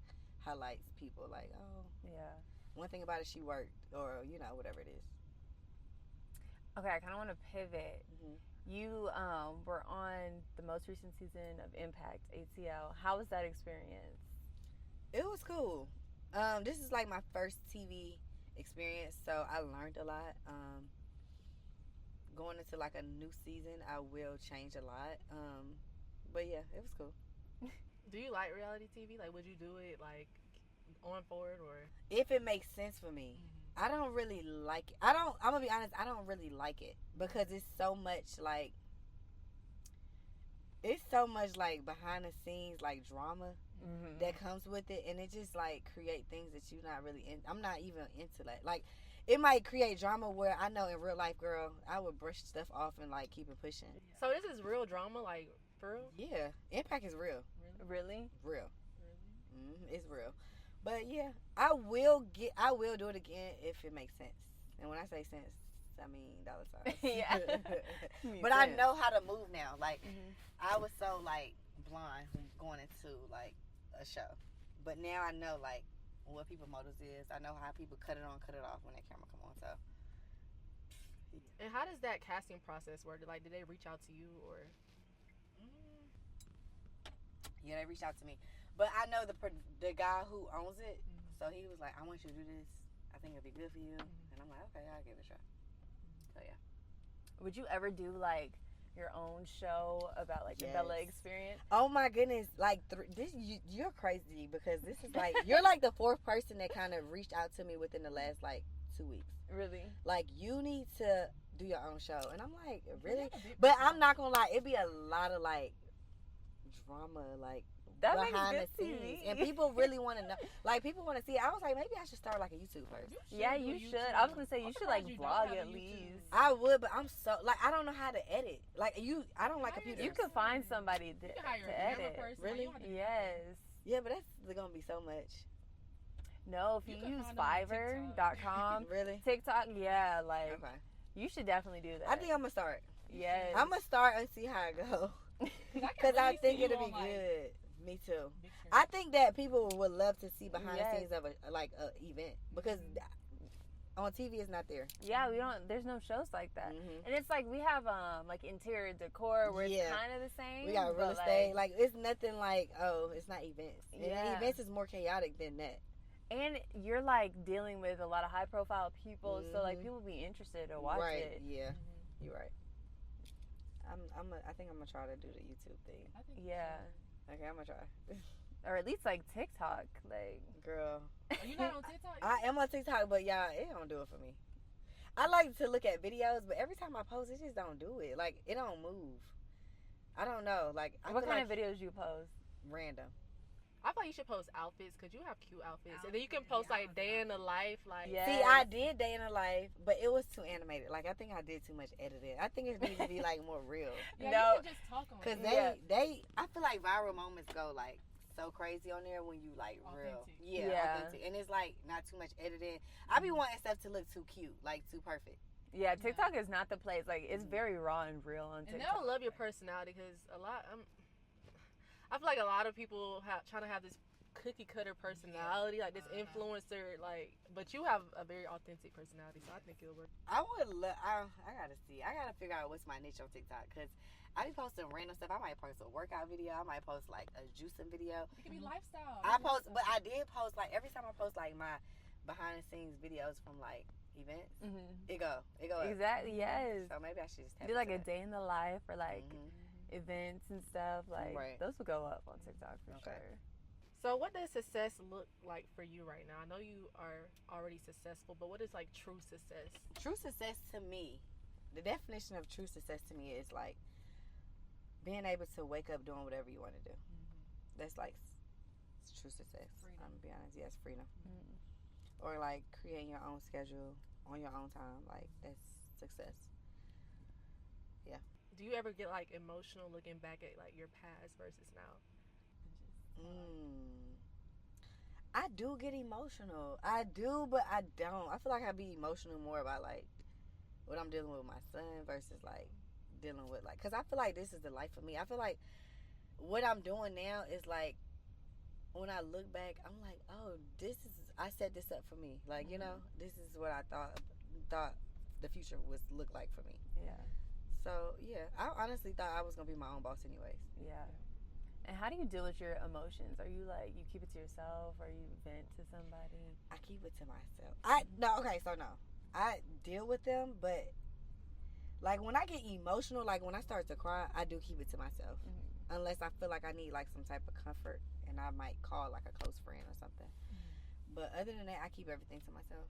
Speaker 3: highlights people. Like, oh,
Speaker 1: Yeah.
Speaker 3: one thing about it, she worked. Or, you know, whatever it is.
Speaker 1: Okay, I kind of want to pivot.
Speaker 3: Mhm.
Speaker 1: You were on the most recent season of Impact, ATL. How was that experience?
Speaker 3: It was cool. This is like my first TV experience, so I learned a lot. Going into like a new season, I will change a lot. But yeah, it was cool.
Speaker 2: Do you like reality TV? Like, would you do it, like, on forward or?
Speaker 3: If it makes sense for me. I don't really like it. I'm gonna be honest, I don't really like it because it's so much like behind the scenes like drama that comes with it, and it just like create things that you're not really in. I'm not even into that. Like, it might create drama where I know in real life, girl, I would brush stuff off and like keep it pushing.
Speaker 2: So this is real drama, like for real?
Speaker 3: Yeah, impact is real.
Speaker 1: Really?
Speaker 3: Real. It's real. But yeah, I will do it again if it makes sense. And when I say sense, I mean dollar signs.
Speaker 1: Yeah.
Speaker 3: But I know how to move now. Like, I was so like blind going into like a show, but now I know like what people motives is. I know how people cut it on, cut it off when that camera come on. So.
Speaker 2: And how does that casting process work? Like, did they reach out to you or?
Speaker 3: Yeah, they reached out to me, but I know the guy who owns it, so he was like, "I want you to do this. I think it'll be good for you." And I'm like, "Okay, I'll give it a shot." So yeah.
Speaker 1: Would you ever do like your own show about like the Bella experience?
Speaker 3: Oh my goodness! Like you're crazy because this is like you're like the fourth person that kind of reached out to me within the last like 2 weeks.
Speaker 1: Really?
Speaker 3: Like, you need to do your own show, and I'm like, really? But I'm not gonna lie, it'd be a lot of like drama, like
Speaker 1: that
Speaker 3: behind
Speaker 1: makes
Speaker 3: the
Speaker 1: good
Speaker 3: scenes,
Speaker 1: TV.
Speaker 3: and people really want to know. Like, people want to see it. I was like, maybe I should start like a YouTube first.
Speaker 1: Yeah, you should. I was gonna say you should like vlog at least.
Speaker 3: I would, but I'm so like I don't know how to edit. Like I don't like computers.
Speaker 1: You could find somebody to edit.
Speaker 3: Really?
Speaker 1: Yes.
Speaker 3: Yeah, but that's gonna be so much.
Speaker 1: No, if you use Fiverr.com,
Speaker 3: Really?
Speaker 1: TikTok, yeah, like
Speaker 3: Okay.
Speaker 1: you should definitely do that.
Speaker 3: I think I'm gonna start.
Speaker 1: Yes.
Speaker 3: I'm gonna start and see how it goes. Because I think it'll be good. Me too. I think that people would love to see behind the scenes of a event, because on TV it's not there.
Speaker 1: Yeah, there's no shows like that. And it's like we have like interior decor where it's kind of the same.
Speaker 3: We got real estate. Like, it's nothing like, it's not events.
Speaker 1: Yeah.
Speaker 3: And events is more chaotic than that.
Speaker 1: And you're like dealing with a lot of high profile people, so like people be interested to watch it.
Speaker 3: Yeah. You're right. I think I'm gonna try to do the YouTube thing.
Speaker 1: Yeah.
Speaker 3: Okay, I'm gonna try.
Speaker 1: Or at least like TikTok, like.
Speaker 3: Girl.
Speaker 4: Are you not on TikTok?
Speaker 3: I am on TikTok, but y'all, it don't do it for me. I like to look at videos, but every time I post, it just don't do it. Like, it don't move. I don't know. Like,
Speaker 1: What kind of videos you post?
Speaker 3: Random.
Speaker 2: I thought you should post outfits because you have cute outfits, and then you can post like day in the life, like.
Speaker 1: Yes.
Speaker 3: See, I did day in the life, but it was too animated. Like, I think I did too much editing. I think it needs to be like more real.
Speaker 4: Yeah,
Speaker 1: No.
Speaker 4: you can just talk on
Speaker 3: Cause
Speaker 4: it.
Speaker 3: I feel like viral moments go like so crazy on there when you like real, authentic, and it's like not too much editing. I be wanting stuff to look too cute, like too perfect.
Speaker 1: Yeah, TikTok is not the place. Like, it's very raw and real on TikTok.
Speaker 2: And they'll love your personality because I feel like a lot of people trying to have this cookie cutter personality, like this influencer, like, but you have a very authentic personality, so I think it'll work.
Speaker 3: I gotta see. I gotta figure out what's my niche on TikTok, because I be posting random stuff. I might post a workout video. I might post like a juicing video.
Speaker 4: It can be lifestyle.
Speaker 3: But I did post like every time I post like my behind the scenes videos from like events. It go up.
Speaker 1: Exactly. Yes.
Speaker 3: So maybe I should just
Speaker 1: do like a day in the life or like events and stuff. Like those will go up on TikTok for sure.
Speaker 2: So what does success look like for you right now? I know you are already successful, but what is like true success?
Speaker 3: True success to me, the definition of true success to me is like being able to wake up doing whatever you want to do. That's like true success.
Speaker 4: Freedom.
Speaker 3: I'm gonna be honest. Yes, freedom. Or like creating your own schedule on your own time. Like, that's success. Yeah.
Speaker 2: Do you ever get like emotional looking back at like your past versus now?
Speaker 3: I do get emotional. I do, but I don't. I feel like I be emotional more about like what I'm dealing with my son versus like dealing with like, because I feel like this is the life for me. I feel like what I'm doing now is like, when I look back, I'm like, oh, I set this up for me. Like, you know, this is what I thought the future would look like for me.
Speaker 1: Yeah.
Speaker 3: So yeah, I honestly thought I was gonna be my own boss anyways.
Speaker 1: Yeah. And how do you deal with your emotions? Are you like, you keep it to yourself, or you vent to somebody?
Speaker 3: I keep it to myself. I deal with them, but like when I get emotional, like when I start to cry, I do keep it to myself. Unless I feel like I need like some type of comfort, and I might call like a close friend or something. But other than that, I keep everything to myself.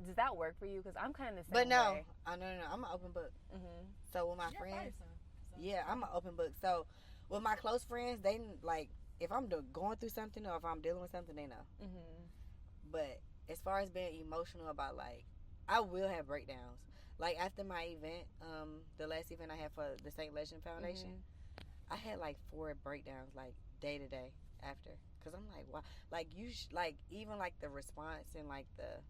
Speaker 1: Does that work for you? Because I'm kind of the
Speaker 3: But
Speaker 1: same
Speaker 3: no,
Speaker 1: way.
Speaker 3: no, I'm an open book.
Speaker 1: Mm-hmm.
Speaker 3: So with my
Speaker 4: You're
Speaker 3: friends,
Speaker 4: a person, so.
Speaker 3: yeah, I'm an open book. So with my close friends, they like if I'm going through something or if I'm dealing with something, they know.
Speaker 1: Mm-hmm.
Speaker 3: But as far as being emotional about like, I will have breakdowns. Like after my event, the last event I had for the St. Legend Foundation, I had like 4 breakdowns like day to day after. Cause I'm like, wow, like like even like the response and like the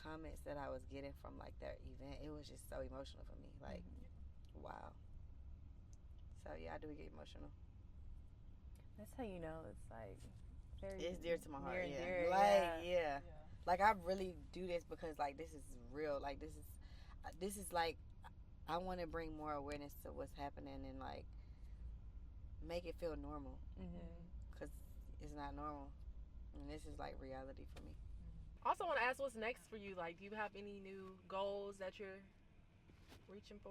Speaker 3: comments that I was getting from like that event, it was just so emotional for me. Like, wow. So yeah, I do get emotional.
Speaker 1: That's how you know it's like very.
Speaker 3: It's dear to my heart.
Speaker 1: Near and
Speaker 3: Yeah.
Speaker 1: dear,
Speaker 3: Like
Speaker 1: yeah.
Speaker 3: yeah. Like I really do this because like this is real. Like this is like I want to bring more awareness to what's happening and like make it feel normal. Cause it's not normal, and this is like reality for me.
Speaker 2: Also, want to ask what's next for you. Like, do you have any new goals that you're reaching for?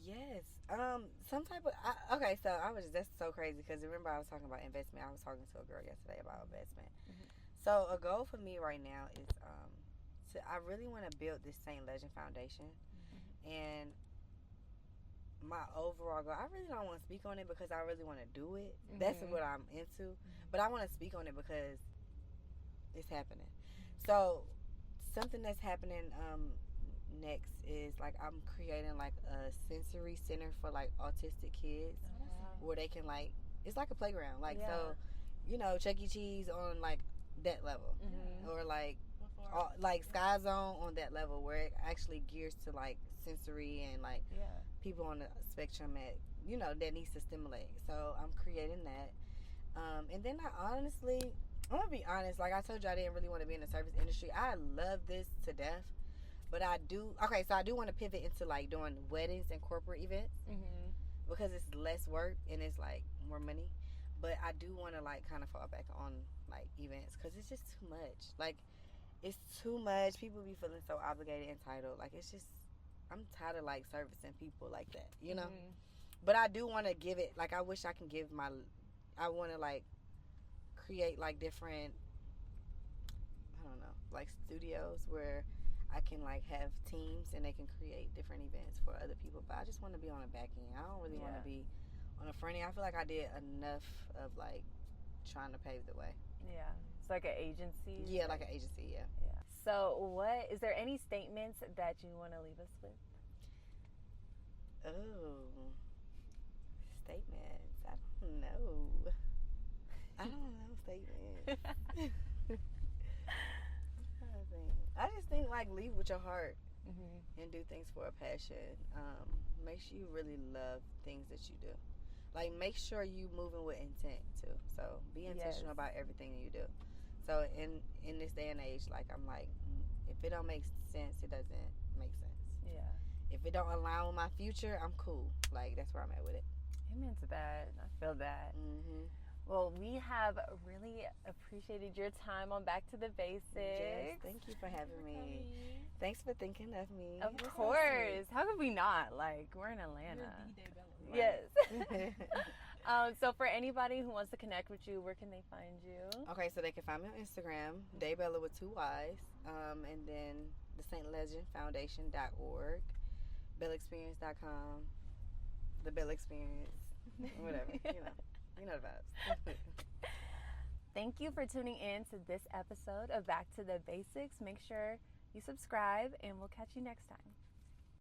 Speaker 3: Yes. Some type of. Okay, so that's so crazy because remember I was talking about investment. I was talking to a girl yesterday about investment. So a goal for me right now is I really want to build this St. Legend Foundation, and my overall goal. I really don't want to speak on it because I really want to do it. That's what I'm into, but I want to speak on it because it's happening. So something that's happening next is like I'm creating like a sensory center for like autistic kids where they can like it's like a playground like so you know Chuck E. Cheese on like that level or like Sky Zone on that level where it actually gears to like sensory and like people on the spectrum that needs to stimulate. So I'm creating that, and then I'm gonna be honest. Like I told you, I didn't really want to be in the service industry. I love this to death, but I do want to pivot into like doing weddings and corporate events because it's less work and it's like more money. But I do want to like kind of fall back on like events because it's just too much. Like it's too much. People be feeling so obligated, entitled. Like it's just I'm tired of like servicing people like that, you know. But I do want to give it like I wish I can give I want to like create like different I don't know like studios where I can like have teams and they can create different events for other people. But I just want to be on the back end. I don't really want to be on the front end. I feel like I did enough of like trying to pave the way.
Speaker 1: Yeah, it's like an agency.
Speaker 3: Yeah, like an agency. Yeah.
Speaker 1: So is there any statements that you want to leave us with?
Speaker 3: Oh, statements. I don't know statements. I just think like leave with your heart and do things for a passion. Make sure you really love things that you do. Like make sure you moving with intent too. So be intentional about everything you do. So in this day and age, like I'm like, if it don't make sense, it doesn't make sense. Yeah. If it don't align with my future, I'm cool. Like that's where I'm at with it.
Speaker 1: Amen to that. I feel that. Well, we have really appreciated your time on Back to the Basics.
Speaker 3: Yes, thank you for having me. Thanks for thinking of me.
Speaker 1: Of course. How could we not? Like, we're in Atlanta.
Speaker 4: You're the Dayybella.
Speaker 1: Yes. So for anybody who wants to connect with you, where can they find you?
Speaker 3: Okay, so they can find me on Instagram, Dayybella with 2 Y's, and then the St. Legend Foundation.org, BellaExperience.com, the Bella Experience, whatever, you know the vibes.
Speaker 1: Thank you for tuning in to this episode of Back to the Basics. Make sure you subscribe, and we'll catch you next time.